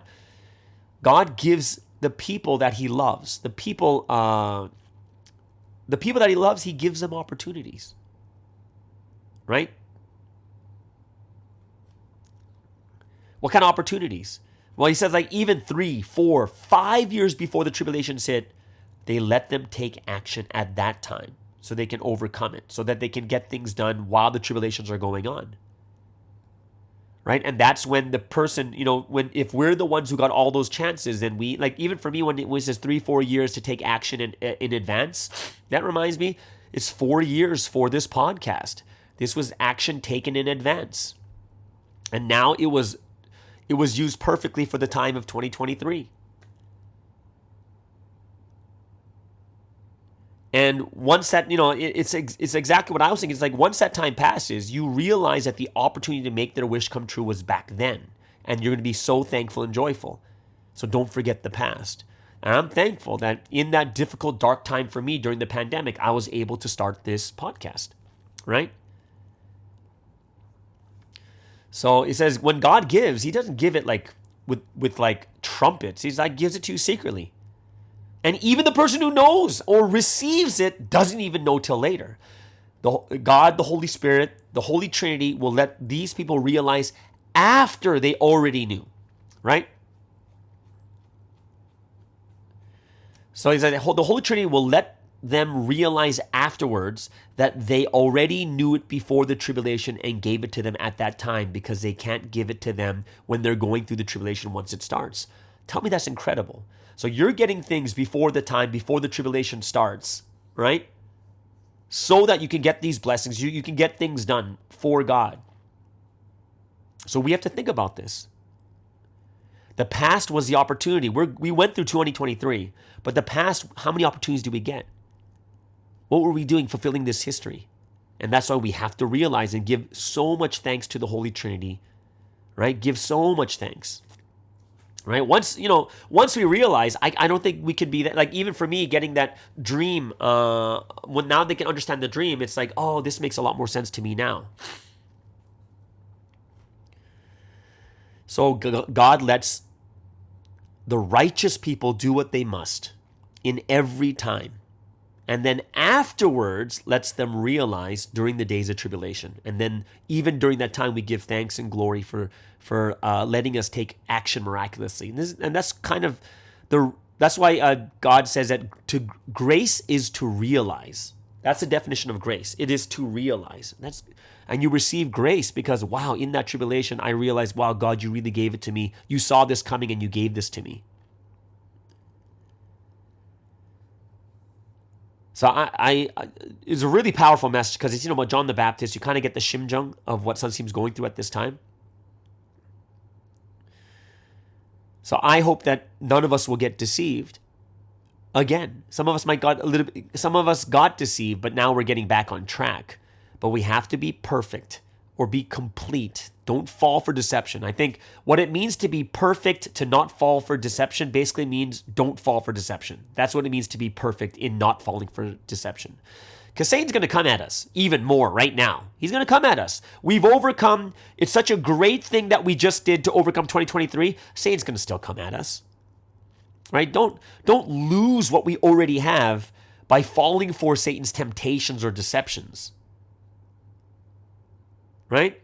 gives the people that he loves, the people that he loves, he gives them opportunities, right? What kind of opportunities? Well, he says like even 3, 4, 5 years before the tribulation hit, they let them take action at that time so they can overcome it, so that they can get things done while the tribulations are going on. Right? And that's when the person, if we're the ones who got all those chances, then we, like, even for me, when it was just 3-4 years to take action in advance, that reminds me, it's 4 years for this podcast. This was action taken in advance. And now it was used perfectly for the time of 2023. And once that, it's exactly what I was thinking. It's like once that time passes, you realize that the opportunity to make their wish come true was back then. And you're going to be so thankful and joyful. So don't forget the past. And I'm thankful that in that difficult, dark time for me during the pandemic, I was able to start this podcast, right? So it says when God gives, he doesn't give it like with like trumpets. He's like gives it to you secretly. And even the person who knows or receives it doesn't even know till later. God, the Holy Spirit, the Holy Trinity will let these people realize after they already knew, right? So he said the Holy Trinity will let them realize afterwards that they already knew it before the tribulation and gave it to them at that time, because they can't give it to them when they're going through the tribulation once it starts. Tell me that's incredible. So you're getting things before the time, before the tribulation starts, right? So that you can get these blessings, you can get things done for God. So we have to think about this. The past was the opportunity. We went through 2023, but the past, how many opportunities did we get? What were we doing fulfilling this history? And that's why we have to realize and give so much thanks to the Holy Trinity, right? Give so much thanks. Right? Once we realize, I don't think we could be that, like, even for me, getting that dream, when now they can understand the dream, it's like, oh, this makes a lot more sense to me now. So God lets the righteous people do what they must in every time. And then afterwards, lets them realize during the days of tribulation. And then even during that time, we give thanks and glory for letting us take action miraculously. And that's kind of that's why God says that grace is to realize. That's the definition of grace. It is to realize. And you receive grace because, wow, in that tribulation, I realized, wow, God, you really gave it to me. You saw this coming and you gave this to me. So it's a really powerful message because it's, about John the Baptist. You kind of get the shimjung of what Sunseem's going through at this time. So I hope that none of us will get deceived. Again, some of us got deceived, but now we're getting back on track. But we have to be perfect or be complete. Don't fall for deception. I think what it means to be perfect, to not fall for deception, basically means don't fall for deception. That's what it means to be perfect in not falling for deception. Because Satan's going to come at us even more right now. He's going to come at us. We've overcome. It's such a great thing that we just did to overcome 2023. Satan's going to still come at us. Right? Don't lose what we already have by falling for Satan's temptations or deceptions. Right?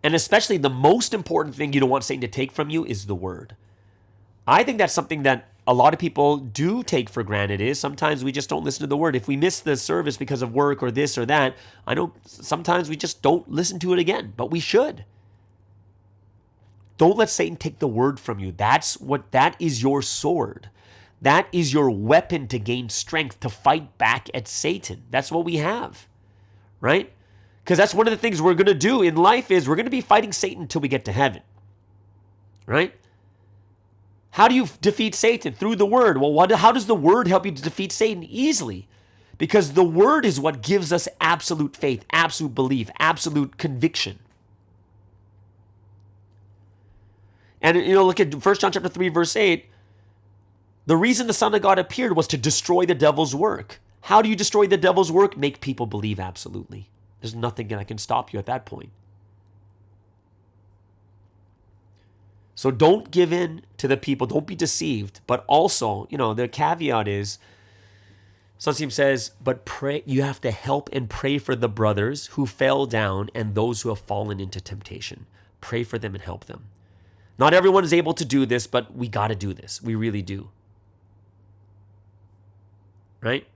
And especially the most important thing you don't want Satan to take from you is the word. I think that's something that a lot of people do take for granted, is sometimes we just don't listen to the word. If we miss the service because of work or this or that, I know sometimes we just don't listen to it again, but we should. Don't let Satan take the word from you. That is your sword. That is your weapon to gain strength to fight back at Satan. That's what we have, right? Because that's one of the things we're going to do in life is we're going to be fighting Satan until we get to heaven, right? How do you defeat Satan? Through the word. Well, how does the word help you to defeat Satan? Easily. Because the word is what gives us absolute faith, absolute belief, absolute conviction. And, look at 1 John chapter 3, verse 8. The reason the Son of God appeared was to destroy the devil's work. How do you destroy the devil's work? Make people believe absolutely. There's nothing that can stop you at that point. So don't give in to the people. Don't be deceived. But also, the caveat is, Sunseem says, but pray. You have to help and pray for the brothers who fell down and those who have fallen into temptation. Pray for them and help them. Not everyone is able to do this, but we got to do this. We really do. Right?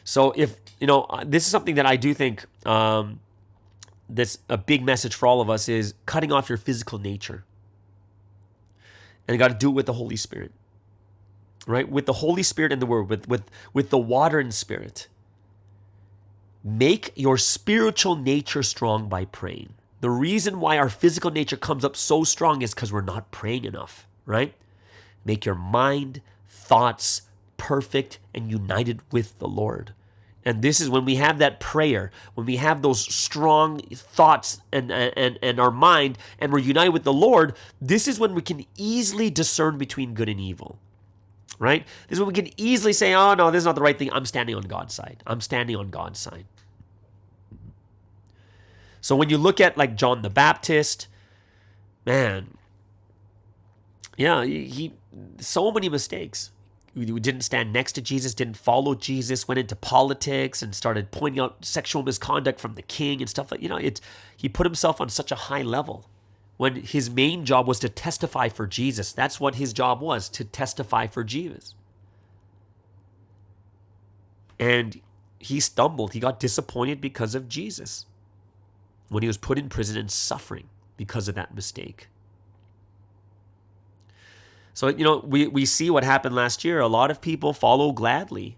So if, this is something that I do think that's a big message for all of us is cutting off your physical nature. And you got to do it with the Holy Spirit. Right? With the Holy Spirit and the Word, with the water and Spirit. Make your spiritual nature strong by praying. The reason why our physical nature comes up so strong is because we're not praying enough, right? Make your mind, thoughts perfect and united with the Lord. And this is when we have that prayer, when we have those strong thoughts and our mind, and we're united with the Lord, this is when we can easily discern between good and evil, right? This is when we can easily say, oh no, this is not the right thing. I'm standing on God's side. I'm standing on God's side. So when you look at like John the Baptist, man, yeah, he so many mistakes. He didn't stand next to Jesus, didn't follow Jesus, went into politics and started pointing out sexual misconduct from the king and stuff like, he put himself on such a high level when his main job was to testify for Jesus. That's what his job was, to testify for Jesus. And he stumbled. He got disappointed because of Jesus when he was put in prison and suffering because of that mistake. So, we see what happened last year. A lot of people follow gladly.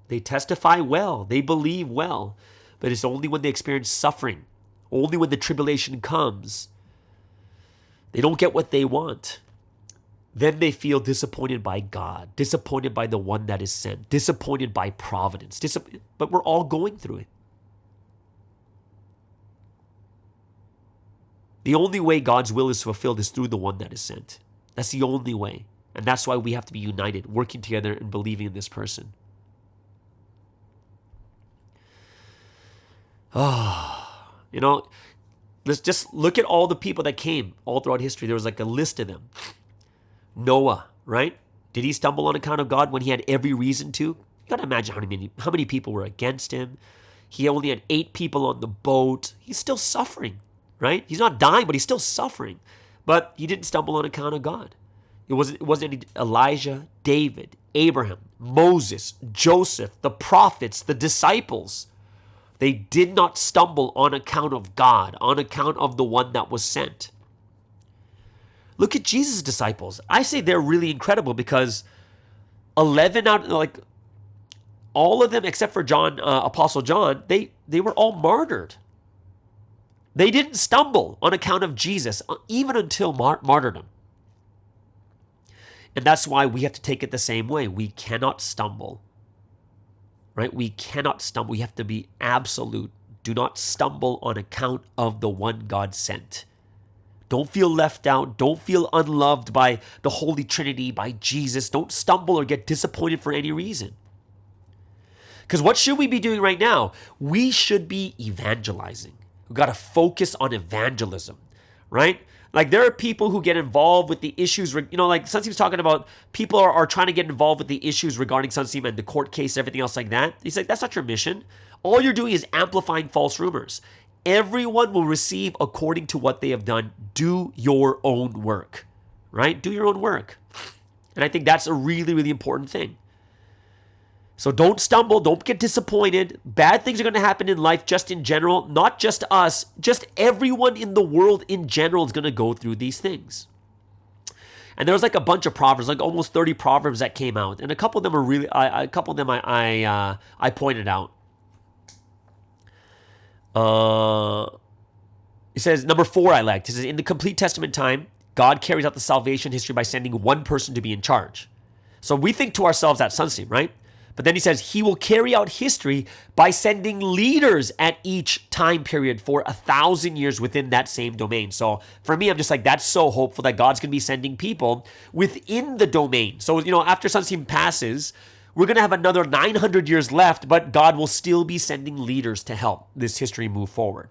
They testify well. They believe well. But it's only when they experience suffering, only when the tribulation comes, they don't get what they want. Then they feel disappointed by God, disappointed by the one that is sent, disappointed by providence. But we're all going through it. The only way God's will is fulfilled is through the one that is sent. That's the only way. And that's why we have to be united, working together and believing in this person. Let's just look at all the people that came all throughout history. There was like a list of them. Noah, right? Did he stumble on account of God when he had every reason to? You got to imagine how many people were against him. He only had 8 people on the boat. He's still suffering, right? He's not dying, but he's still suffering. But he didn't stumble on account of God. It wasn't any Elijah, David, Abraham, Moses, Joseph, the prophets, the disciples. They did not stumble on account of God, on account of the one that was sent. Look at Jesus' disciples. I say they're really incredible because 11 out, all of them except for John, Apostle John, they were all martyred. They didn't stumble on account of Jesus, even until martyrdom. And that's why we have to take it the same way. We cannot stumble, right? We cannot stumble. We have to be absolute. Do not stumble on account of the one God sent. Don't feel left out. Don't feel unloved by the Holy Trinity, by Jesus. Don't stumble or get disappointed for any reason. Because what should we be doing right now? We should be evangelizing. We've got to focus on evangelism, right? Like there are people who get involved with the issues, like Sunseem's talking about people are trying to get involved with the issues regarding Sunseem and the court case, everything else like that. He's like, that's not your mission. All you're doing is amplifying false rumors. Everyone will receive according to what they have done. Do your own work, right? Do your own work. And I think that's a really, really important thing. So don't stumble, don't get disappointed. Bad things are going to happen in life just in general, not just us, just everyone in the world in general is going to go through these things. And there was like a bunch of proverbs, like almost 30 proverbs that came out, and a couple of them are really, I pointed out. It says number 4 I liked. It says in the complete testament time, God carries out the salvation history by sending one person to be in charge. So we think to ourselves at Sunseem, right? But then he says he will carry out history by sending leaders at each time period for 1,000 years within that same domain. So for me, I'm just like, that's so hopeful that God's going to be sending people within the domain. So, after Sunseem passes, we're going to have another 900 years left, but God will still be sending leaders to help this history move forward.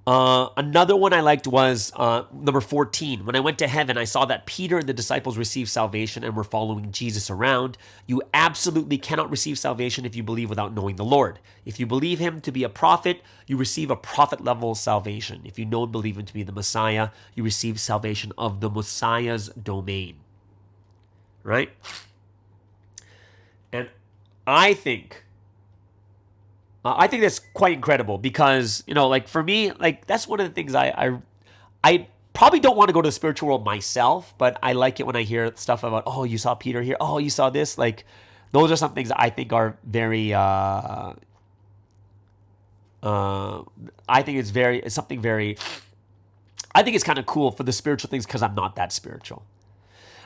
Another one I liked was number 14. When I went to heaven, I saw that Peter and the disciples received salvation and were following Jesus around. You absolutely cannot receive salvation if you believe without knowing the Lord. If you believe him to be a prophet, you receive a prophet level salvation. If you know and believe him to be the Messiah, you receive salvation of the Messiah's domain. Right? And I think that's quite incredible because, like for me, like that's one of the things I probably don't want to go to the spiritual world myself, but I like it when I hear stuff about, oh, you saw Peter here. Oh, you saw this. Like those are some things I think are very, I think it's kind of cool for the spiritual things because I'm not that spiritual.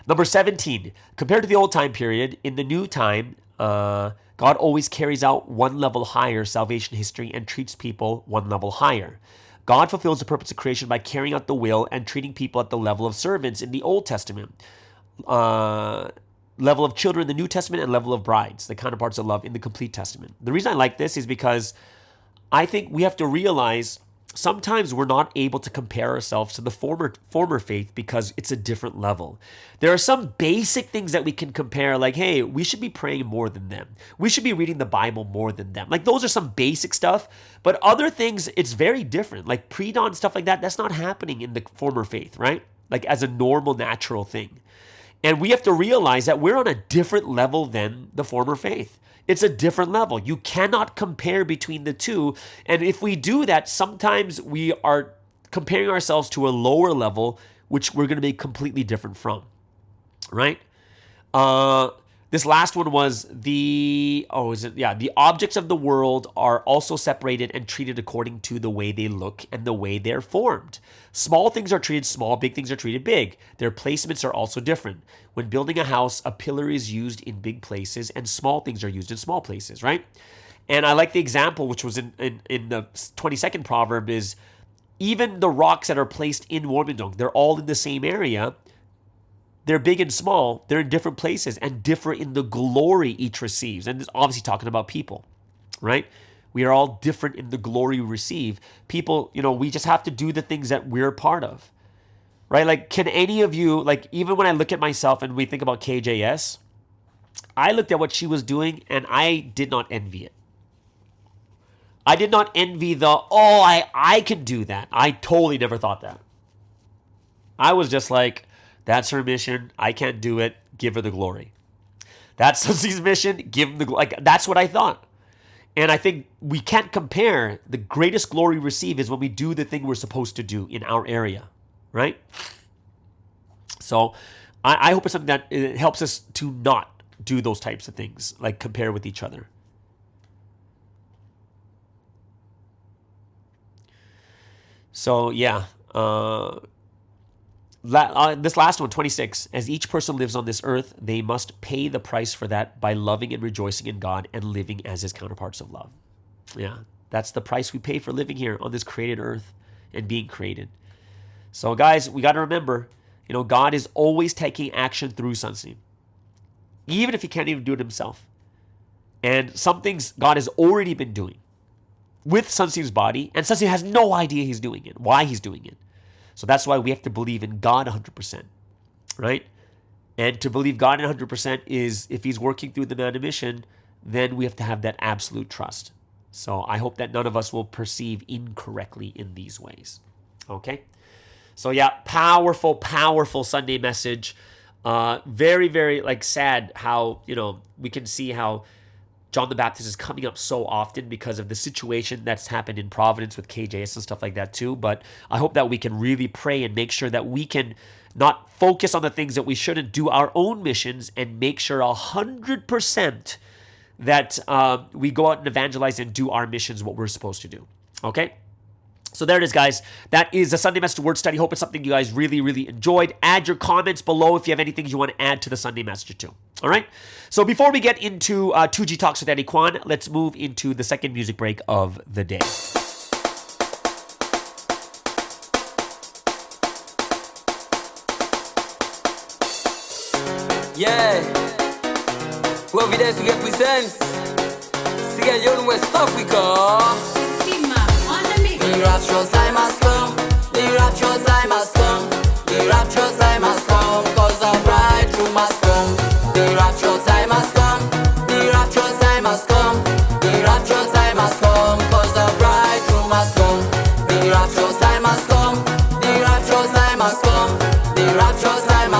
Number 17, compared to the old time period, in the new time, God always carries out one level higher salvation history and treats people one level higher. God fulfills the purpose of creation by carrying out the will and treating people at the level of servants in the Old Testament, level of children in the New Testament, and level of brides, the counterparts of love in the complete Testament. The reason I like this is because I think we have to realize sometimes we're not able to compare ourselves to the former faith because it's a different level. There are some basic things that we can compare, like, hey, we should be praying more than them. We should be reading the Bible more than them. Like, those are some basic stuff. But other things, it's very different. Like pre-dawn stuff like that, that's not happening in the former faith, right? Like as a normal, natural thing. And we have to realize that we're on a different level than the former faith. It's a different level. You cannot compare between the two. And if we do that, sometimes we are comparing ourselves to a lower level, which we're going to be completely different from, right? This last one was the objects of the world are also separated and treated according to the way they look and the way they're formed. Small things are treated small, big things are treated big. Their placements are also different. When building a house, a pillar is used in big places and small things are used in small places, right? And I like the example, which was in the 22nd proverb, is even the rocks that are placed in Warmindong, they're all in the same area. They're big and small. They're in different places and differ in the glory each receives. And it's obviously talking about people, right? We are all different in the glory we receive. People, we just have to do the things that we're a part of, right? Like, can any of you, like, even when I look at myself and we think about KJS, I looked at what she was doing and I did not envy it. I did not envy I can do that. I totally never thought that. I was just like, that's her mission. I can't do it. Give her the glory. That's Susie's mission. Give him the glory. Like, that's what I thought. And I think we can't compare. The greatest glory we receive is when we do the thing we're supposed to do in our area, right? So I hope it's something that it helps us to not do those types of things, like compare with each other. So, yeah. This last one, 26. As each person lives on this earth, they must pay the price for that by loving and rejoicing in God and living as his counterparts of love. Yeah, that's the price we pay for living here on this created earth and being created. So guys, we got to remember, God is always taking action through Sunstein, even if he can't even do it himself. And some things God has already been doing with Sunstein's body, and Sunstein has no idea he's doing it, why he's doing it. So that's why we have to believe in God 100%, right? And to believe God 100% is, if he's working through the man of mission, then we have to have that absolute trust. So I hope that none of us will perceive incorrectly in these ways. Okay? So yeah, powerful, powerful Sunday message. Very, very sad how, we can see how John the Baptist is coming up so often because of the situation that's happened in Providence with KJS and stuff like that too. But I hope that we can really pray and make sure that we can not focus on the things that we shouldn't, do our own missions, and make sure 100% that we go out and evangelize and do our missions, what we're supposed to do. Okay? So there it is, guys. That is the Sunday Message Word Study. Hope it's something you guys really, really enjoyed. Add your comments below if you have anything you want to add to the Sunday Message too. All right? So before we get into 2G Talks with Eddie Kweong, let's move into the second music break of the day. Yeah, Providence represents Sierra Leone, West Africa. Rapture time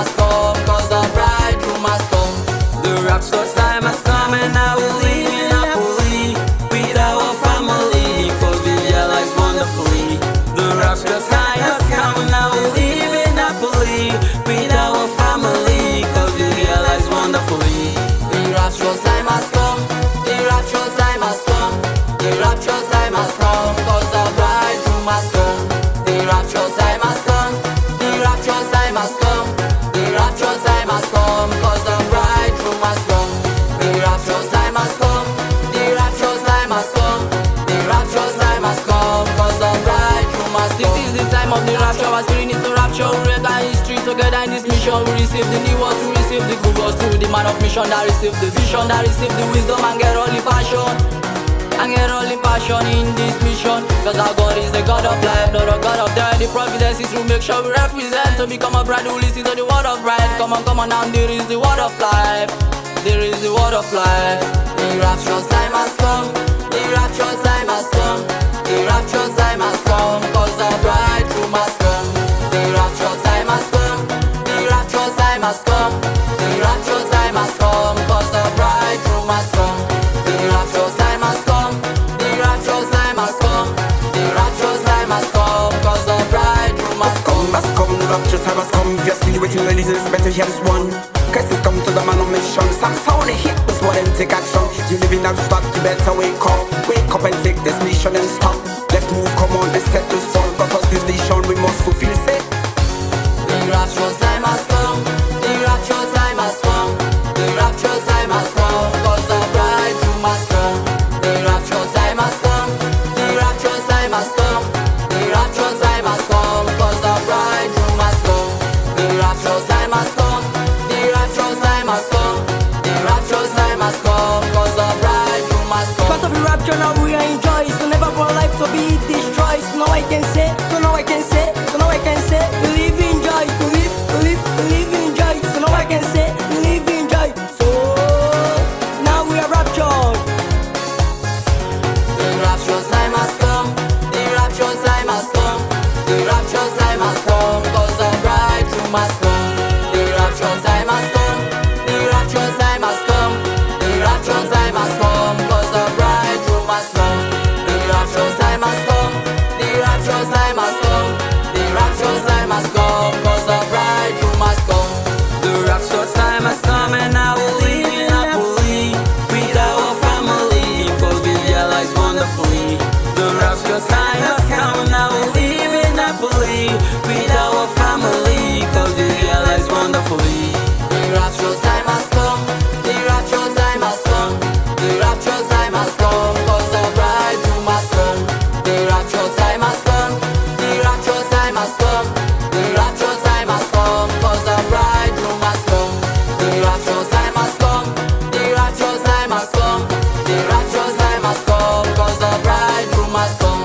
must come, cause the bridegroom must come. The rapturous time has come and I will live happily with our family, cause we realize wonderfully. The rapturous time has come and I will live happily with our family, cause we realize wonderfully. The rapturous time has come, the rapturous time has come, the rapturous time has come, cause the bridegroom has come. The rapturous time has come, the rapturous time has come, the rapturous time has come, cause the bridegroom has come. The rapturous time has come, the rapturous time has come, the rapturous time has come, cause the bridegroom has come. This is the time of the rapture, our spirit needs to rapture. We reckon history together in this mission. We receive the new words, we receive the good words through the man of mission that receive the vision, that receive the wisdom and get all the passion. And get all the passion in this mission, cause our God is the God of life, not a God of death. The providence is to make sure we represent, to become a bride who listens to the word of right. Come on now, there is the word of life, there is the word of life. The rapturous time has come, the rapturous time has come, the rapturous time has come, cause the bridegroom has come. The rapturous time has come, the rapturous time has come, the rapturous time has come, cause the bridegroom has come. The rapturous time has come, the rapturous time has come, the rapturous time has come, cause the bridegroom has come. The rapturous time has come. If you're still waiting, ladies, it's better hear this one. Cause it's come to the man on mission. Some sound a hit, this one and take action. You living out spot, you better wake up and take this mission and stop. Let's move, come on, let's set this fall. Cause us this vision we must fulfill, say. The rapturous time has come, the rapturous time has come, the rapturous time has come, cause the bridegroom has come. The rapturous time has come, the rapturous time has come, the rapturous time has come, cause the bridegroom has come. The rapturous time has come, the rapturous time has come, the rapturous time has come, cause the bridegroom has come. Because of the rapture now we are in joy, so never for life to be destroyed. So now I can say, so now I can say, so now I can say, we live in joy, we live in joy. So now I can say, we live in joy. So now we are raptured. The rapturous time has come, the rapturous time has come, the rapturous time has come, cause the bridegroom has come. The rapturous time has come, the rapturous time has come, the rapturous time has come, cause the bridegroom has come. The rapturous time has come, the rapturous time has come, the rapturous time has come, cause the bridegroom has come. The rapturous time has come and I will live happily with our family, cause we realize wonderfully. The rapturous time has come and I will live happily with our family, cause we realize wonderfully. The rapturous time has come, the rapturous time has come, the rapturous time has come, cause the bridegroom has come. The rapturous time has come, the rapturous time has come, the rapturous time has come, cause the bridegroom has come. The rapturous time has come, the rapturous time has come, the rapturous time has come, cause the bridegroom has come.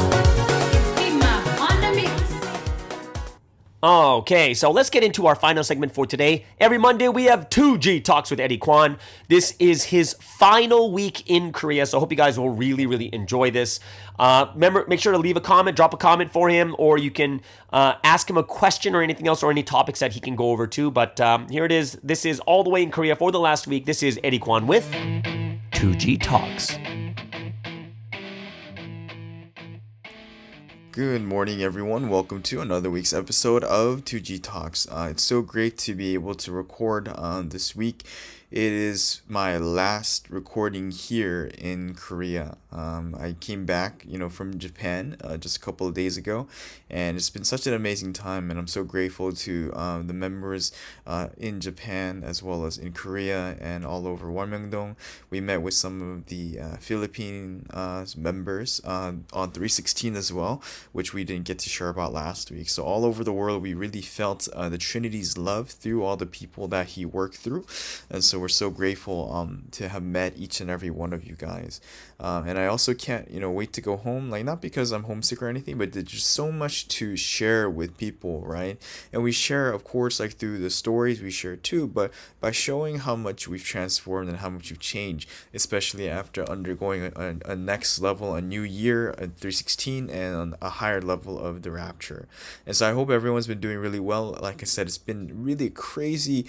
Okay, so let's get into our final segment for today. Every Monday, we have 2G Talks with Eddie Kweong. This is his final week in Korea, so I hope you guys will really, really enjoy this. Remember, make sure to leave a comment, drop a comment for him, or you can ask him a question or anything else or any topics that he can go over to. But here it is. This is all the way in Korea for the last week. This is Eddie Kweong with 2G Talks. Good morning, everyone. Welcome to another week's episode of 2G Talks. It's so great to be able to record this week. It is my last recording here in Korea. I came back, from Japan just a couple of days ago, and it's been such an amazing time, and I'm so grateful to the members in Japan as well as in Korea and all over Wanmyeongdong. We met with some of the Philippine members on 316 as well, which we didn't get to share about last week. So all over the world, we really felt the Trinity's love through all the people that he worked through, and so we're so grateful to have met each and every one of you guys. And I also can't, wait to go home. Like, not because I'm homesick or anything, but there's just so much to share with people, right? And we share, of course, like through the stories we share too, but by showing how much we've transformed and how much we've changed, especially after undergoing a next level, a new year, a 316, and a higher level of the rapture. And so I hope everyone's been doing really well. Like I said, it's been really crazy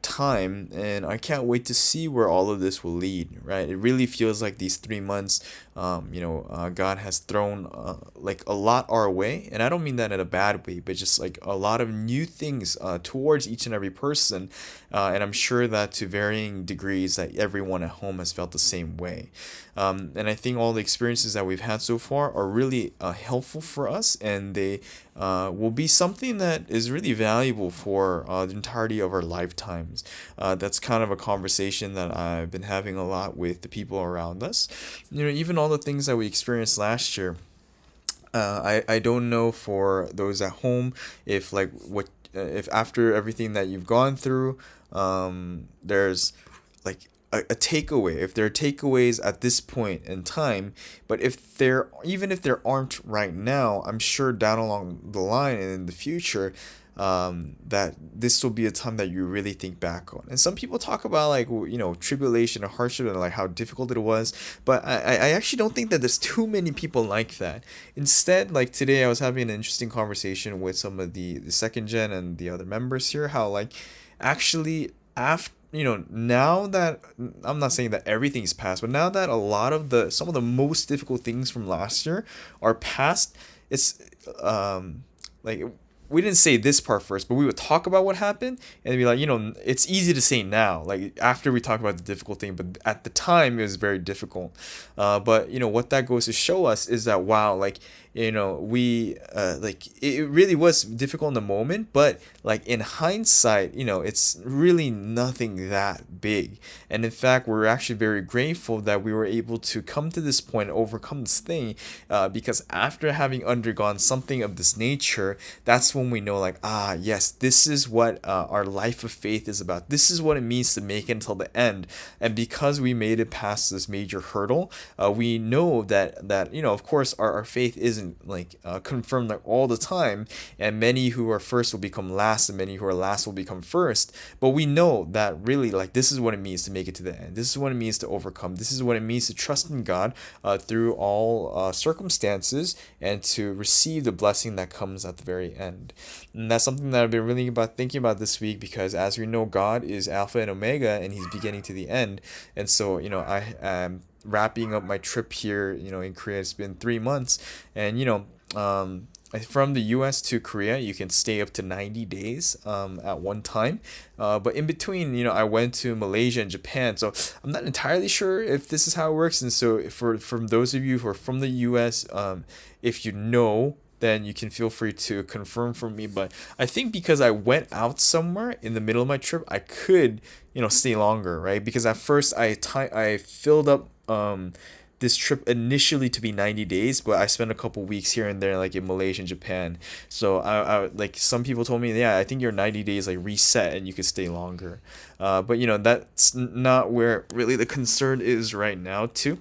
time, and I can't wait to see where all of this will lead, right? It really feels like these 3 months, God has thrown like a lot our way, and I don't mean that in a bad way, but just like a lot of new things towards each and every person, and I'm sure that to varying degrees that everyone at home has felt the same way. And I think all the experiences that we've had so far are really helpful for us, and they will be something that is really valuable for the entirety of our lifetimes. That's kind of a conversation that I've been having a lot with the people around us. Even all the things that we experienced last year. I don't know for those at home if if after everything that you've gone through, there's like a takeaway, if there are takeaways at this point in time. But even if there aren't right now, I'm sure down along the line and in the future, that this will be a time that you really think back on. And some people talk about tribulation or hardship and like how difficult it was, but I actually don't think that there's too many people like that. Instead, like today I was having an interesting conversation with some of the second gen and the other members here, how like actually after, now that, I'm not saying that everything's past, but now that a lot of some of the most difficult things from last year are past, it's like we didn't say this part first, but we would talk about what happened and be like, it's easy to say now, like after we talk about the difficult thing, but at the time it was very difficult. But what that goes to show us is that, wow, like, we it really was difficult in the moment, but like in hindsight, it's really nothing that big. And in fact, we're actually very grateful that we were able to come to this point and overcome this thing, because after having undergone something of this nature, that's when we know, like, yes, this is what our life of faith is about. This is what it means to make it until the end. And because we made it past this major hurdle, we know that of course our faith isn't confirmed like all the time, and many who are first will become last, and many who are last will become first. But we know that really, like, this is what it means to make it to the end. This is what it means to overcome. This is what it means to trust in God through all circumstances, and to receive the blessing that comes at the very end. And that's something that I've been really thinking about this week, because as we know, God is Alpha and Omega, and He's beginning to the end. And so I am wrapping up my trip here in Korea. It's been 3 months, and from the US to Korea, you can stay up to 90 days at one time. But in between, I went to Malaysia and Japan. So I'm not entirely sure if this is how it works. And so from those of you who are from the US, if then you can feel free to confirm for me. But I think because I went out somewhere in the middle of my trip, I could, stay longer, right? Because at first I filled up this trip initially to be 90 days, but I spent a couple weeks here and there, like in Malaysia and Japan. So I like, some people told me, yeah, I think your 90 days like reset and you could stay longer. But that's not where really the concern is right now too.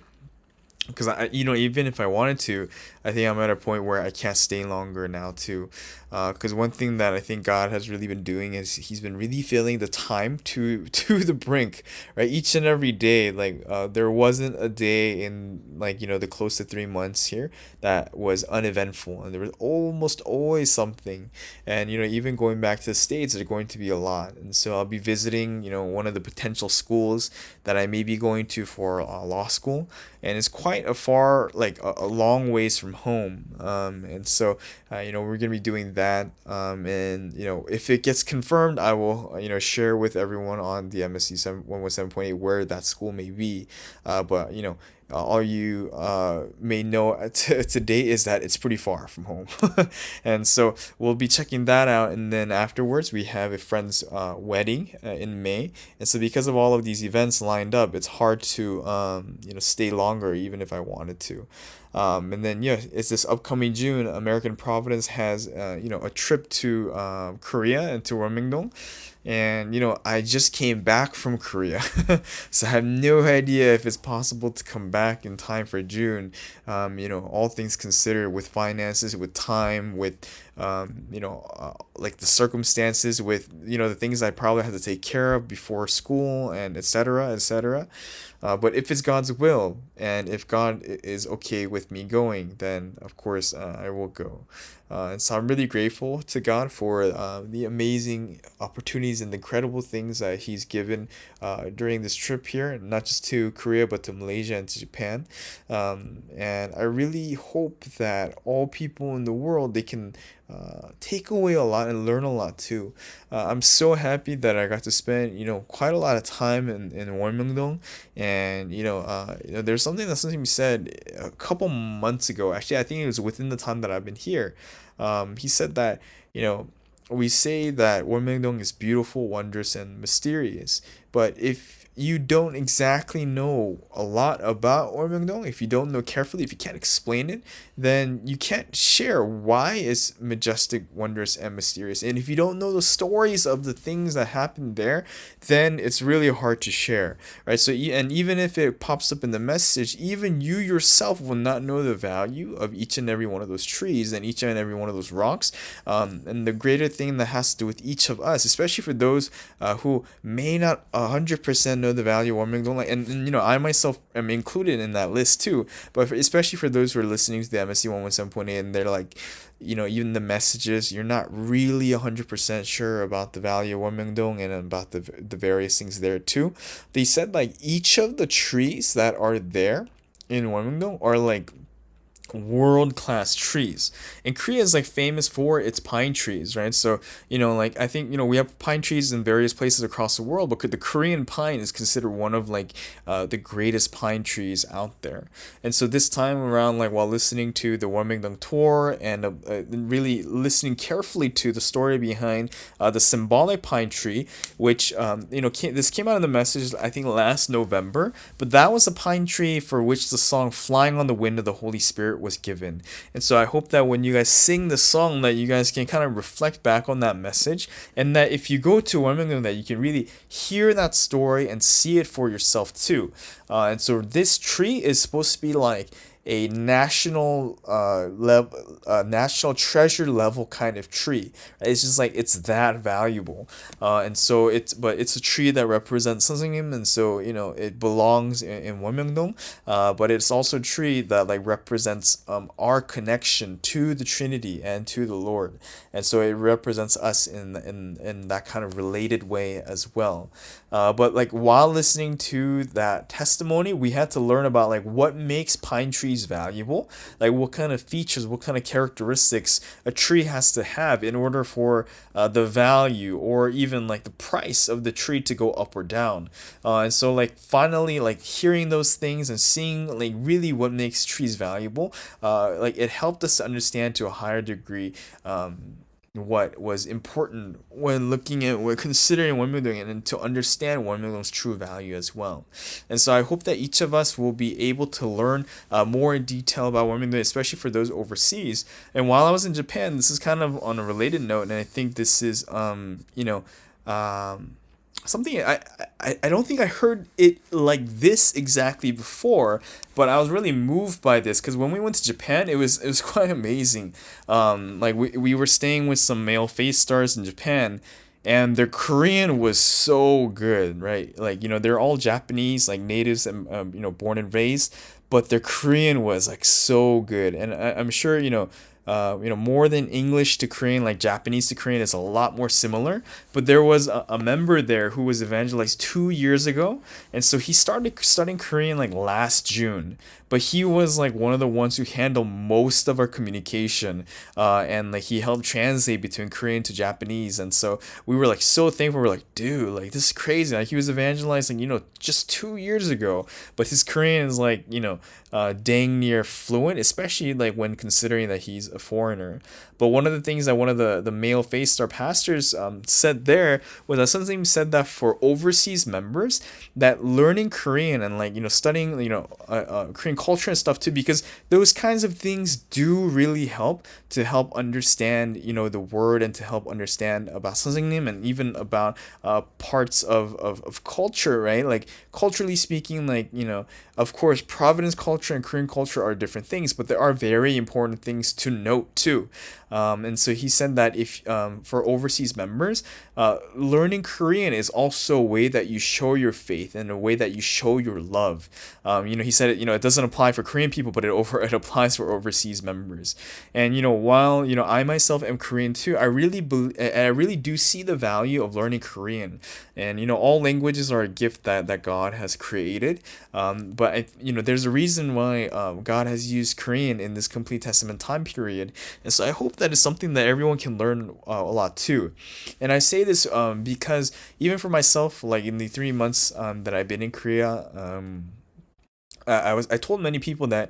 Because even if I wanted to, I think I'm at a point where I can't stay longer now too. Because one thing that I think God has really been doing is He's been really filling the time to the brink, right? Each and every day, there wasn't a day in the close to 3 months here that was uneventful, and there was almost always something. And even going back to the States, there's going to be a lot. And so I'll be visiting one of the potential schools that I may be going to for law school, and it's quite a far, a long ways from home. And so we're gonna be doing that, and if it gets confirmed, I will share with everyone on the MSD 117.8 where that school may be. But all you may know today is that it's pretty far from home. And so we'll be checking that out, and then afterwards we have a friend's wedding in May. And so because of all of these events lined up, it's hard to stay longer even if I wanted to. And then yeah, it's this upcoming June. American Providence has a trip to Korea and to Warmingdong. And I just came back from Korea, so I have no idea if it's possible to come back in time for June. All things considered, with finances, with time, with like the circumstances, with the things I probably have to take care of before school, and etc. etc. But if it's God's will, and if God is okay with me going, then of course I will go. And so I'm really grateful to God for the amazing opportunities and the incredible things that He's given during this trip here, not just to Korea, but to Malaysia and to Japan. And I really hope that all people in the world, they can take away a lot and learn a lot too. I'm so happy that I got to spend quite a lot of time in Warmingdong, and there's something you said a couple months ago. Actually, I think it was within the time that I've been here. He said that we say that Warmingdong is beautiful, wondrous, and mysterious, but if you don't exactly know a lot about Warmingdong, if you don't know carefully, if you can't explain it, then you can't share why it's majestic, wondrous, and mysterious. And if you don't know the stories of the things that happened there, then it's really hard to share, right? So, and even if it pops up in the message, even you yourself will not know the value of each and every one of those trees and each and every one of those rocks. And the greater thing that has to do with each of us, especially for those who may not 100% know the value of Warmingdong, and I myself am included in that list too, but especially for those who are listening to the MSD 117.8, and they're like, even the messages, you're not really 100% sure about the value of Warmingdong and about the various things there too. They said like each of the trees that are there in Warmingdong are like world-class trees, and Korea is like famous for its pine trees, right? So like I think we have pine trees in various places across the world, but the Korean pine is considered one of like the greatest pine trees out there. And so this time around, like while listening to the Warmingdong tour and really listening carefully to the story behind the symbolic pine tree, which this came out in the message I think last November, but that was a pine tree for which the song "Flying on the Wind of the Holy Spirit" was given. And so I hope that when you guys sing the song, that you guys can kind of reflect back on that message, and that if you go to Warmingdong, that you can really hear that story and see it for yourself too. And so this tree is supposed to be like a national national treasure level kind of tree. It's just like it's that valuable, and so it's a tree that represents Sonsangnim, and so it belongs in Warmingdong, but it's also a tree that like represents our connection to the Trinity and to the Lord, and so it represents us in that kind of related way as well. But like while listening to that testimony, we had to learn about like what makes pine trees valuable, like what kind of features, what kind of characteristics a tree has to have in order for the value or even like the price of the tree to go up or down. And so like finally like hearing those things and seeing like really what makes trees valuable, like it helped us to understand to a higher degree what was important when considering Warmingdong, and to understand Warmingdong's true value as well. And so I hope that each of us will be able to learn more in detail about Warmingdong, especially for those overseas. And while I was in Japan, this is kind of on a related note, and I think this is something I don't think I heard it like this exactly before, but I was really moved by this because when we went to Japan, it was quite amazing. Like we were staying with some male face stars in Japan, and their Korean was so good, right? Like they're all Japanese, like natives, and born and raised, but their Korean was like so good, and I'm sure more than English to Korean, like Japanese to Korean is a lot more similar. But there was a member there who was evangelized 2 years ago, and so he started studying Korean like last June. But he was like one of the ones who handled most of our communication, and like he helped translate between Korean to Japanese. And so we were like so thankful. We're like, dude, like this is crazy. Like he was evangelizing, just 2 years ago, but his Korean is like dang near fluent, especially like when considering that he's a foreigner. But one of the things that one of the male Faith Star pastors said there was that something said that for overseas members, that learning Korean and like, studying, Korean culture and stuff too, because those kinds of things do really help to help understand, the word, and to help understand about 선생님, and even about parts of culture, right? Like culturally speaking, like, of course, Providence culture and Korean culture are different things, but there are very important things to note too. And so he said that if for overseas members, learning Korean is also a way that you show your faith and a way that you show your love. He said it doesn't apply for Korean people, but it applies for overseas members. And while I myself am Korean too, I really do see the value of learning Korean. And all languages are a gift that God has created. But there's a reason why God has used Korean in this complete Testament time period, and so I hope that is something that everyone can learn a lot too. And I say this because even for myself, like in the 3 months that I've been in Korea, I told many people that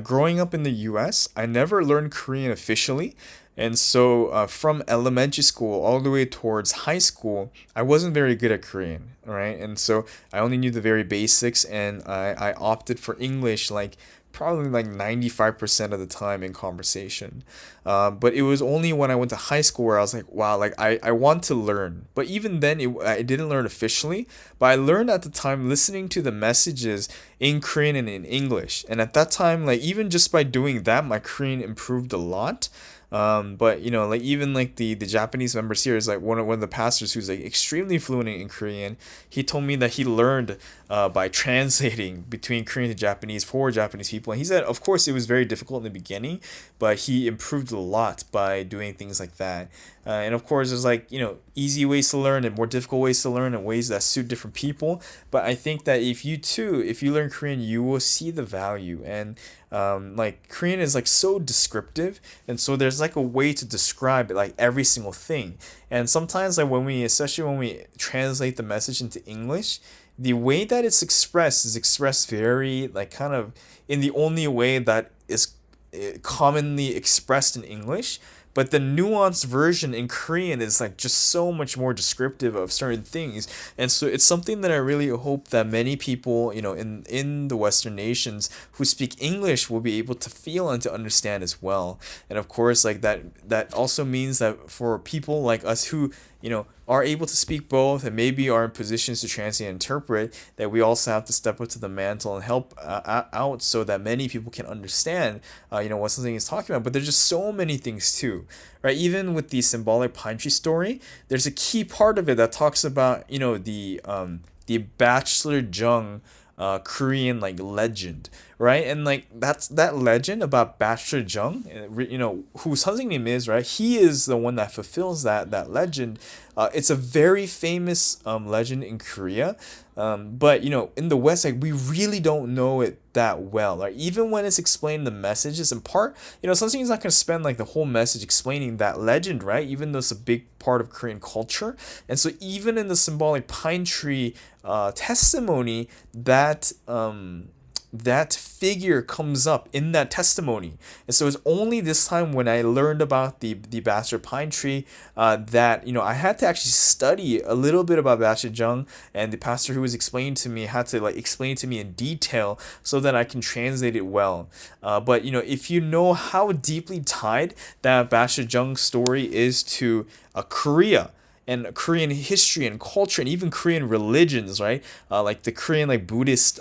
growing up in the U.S., I never learned Korean officially. And so from elementary school all the way towards high school, I wasn't very good at Korean, right? And so I only knew the very basics, and I opted for English like probably like 95% of the time in conversation. But it was only when I went to high school where I was like, wow, like I want to learn. But even then, I didn't learn officially, but I learned at the time listening to the messages in Korean and in English. And at that time, like even just by doing that, my Korean improved a lot. But like even like the Japanese members here is like one of the pastors who's like extremely fluent in Korean. He told me that he learned by translating between Korean to Japanese for Japanese people, and he said of course it was very difficult in the beginning, but he improved a lot by doing things like that. And of course there's like easy ways to learn and more difficult ways to learn and ways that suit different people. But I think that if you learn Korean, you will see the value. And like Korean is like so descriptive, and so there's like a way to describe it, like every single thing. And sometimes like especially when we translate the message into English, the way that it's expressed is expressed very like kind of in the only way that is commonly expressed in English. But the nuanced version in Korean is like just so much more descriptive of certain things. And so it's something that I really hope that many people, in the Western nations who speak English will be able to feel and to understand as well. And of course, like that also means that for people like us who, are able to speak both and maybe are in positions to translate and interpret, that we also have to step up to the mantle and help out so that many people can understand, what something is talking about. But there's just so many things too, right? Even with the symbolic pine tree story, there's a key part of it that talks about, the Bachelor Jung Korean like legend, right? And like that legend about Bachelor Jung, whose husband name is, right? He is the one that fulfills that legend. It's a very famous legend in Korea. But in the West, like we really don't know it that well. Like even when it's explained the messages in part, sometimes not gonna spend like the whole message explaining that legend, right? Even though it's a big part of Korean culture. And so even in the symbolic pine tree testimony, that figure comes up in that testimony. And so it's only this time when I learned about the bastard pine tree that I had to actually study a little bit about Bastard Jung, and the pastor who was explaining to me had to like explain to me in detail so that I can translate it well. But if you know how deeply tied that Bastard Jung story is to Korea and Korean history and culture and even Korean religions, right? Like the Korean like Buddhist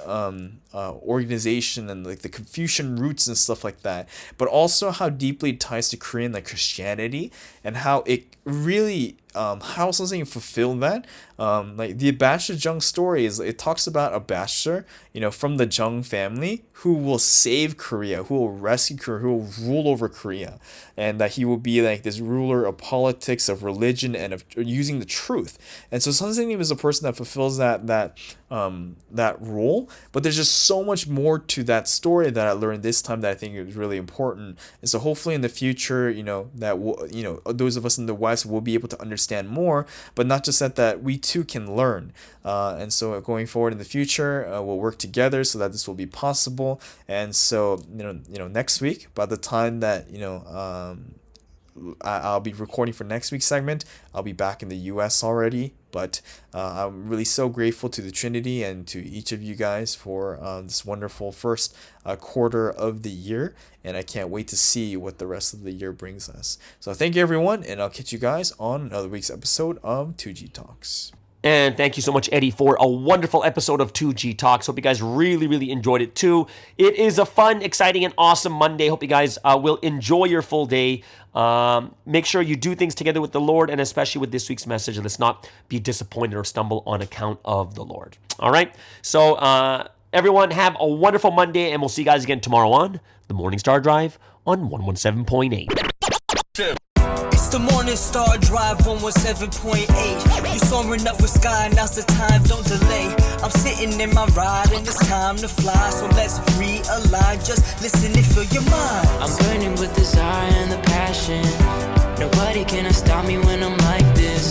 organization and like the Confucian roots and stuff like that. But also how deeply it ties to Korean like Christianity, and how it really how something fulfilled that. Like the Bachelor Jung story it talks about a bachelor, from the Jung family who will save Korea, who will rescue Korea, who will rule over Korea, and that he will be like this ruler of politics, of religion, and of using the truth. And so Sun Singnim is a person that fulfills that that role. But there's just so much more to that story that I learned this time that I think is really important. And so hopefully in the future, that those of us in the West will be able to understand more, but not just that we too can learn. And so going forward in the future, we'll work together so that this will be possible. And so next week, by the time that I'll be recording for next week's segment, I'll be back in the US already. But I'm really so grateful to the Trinity and to each of you guys for this wonderful first quarter of the year. And I can't wait to see what the rest of the year brings us. So thank you, everyone. And I'll catch you guys on another week's episode of 2G Talks. And thank you so much, Eddie, for a wonderful episode of 2G Talks. Hope you guys really, really enjoyed it too. It is a fun, exciting, and awesome Monday. Hope you guys will enjoy your full day. Make sure you do things together with the Lord, and especially with this week's message. Let's not be disappointed or stumble on account of the Lord. All right? So, everyone, have a wonderful Monday, and we'll see you guys again tomorrow on the Morning Star Drive on 117.8. The Morning Star Drive 117.8. You soaring up with sky, now's the time, don't delay. I'm sitting in my ride and it's time to fly. So let's realign, just listen and fill your mind. I'm burning with desire and the passion. Nobody can stop me when I'm like this.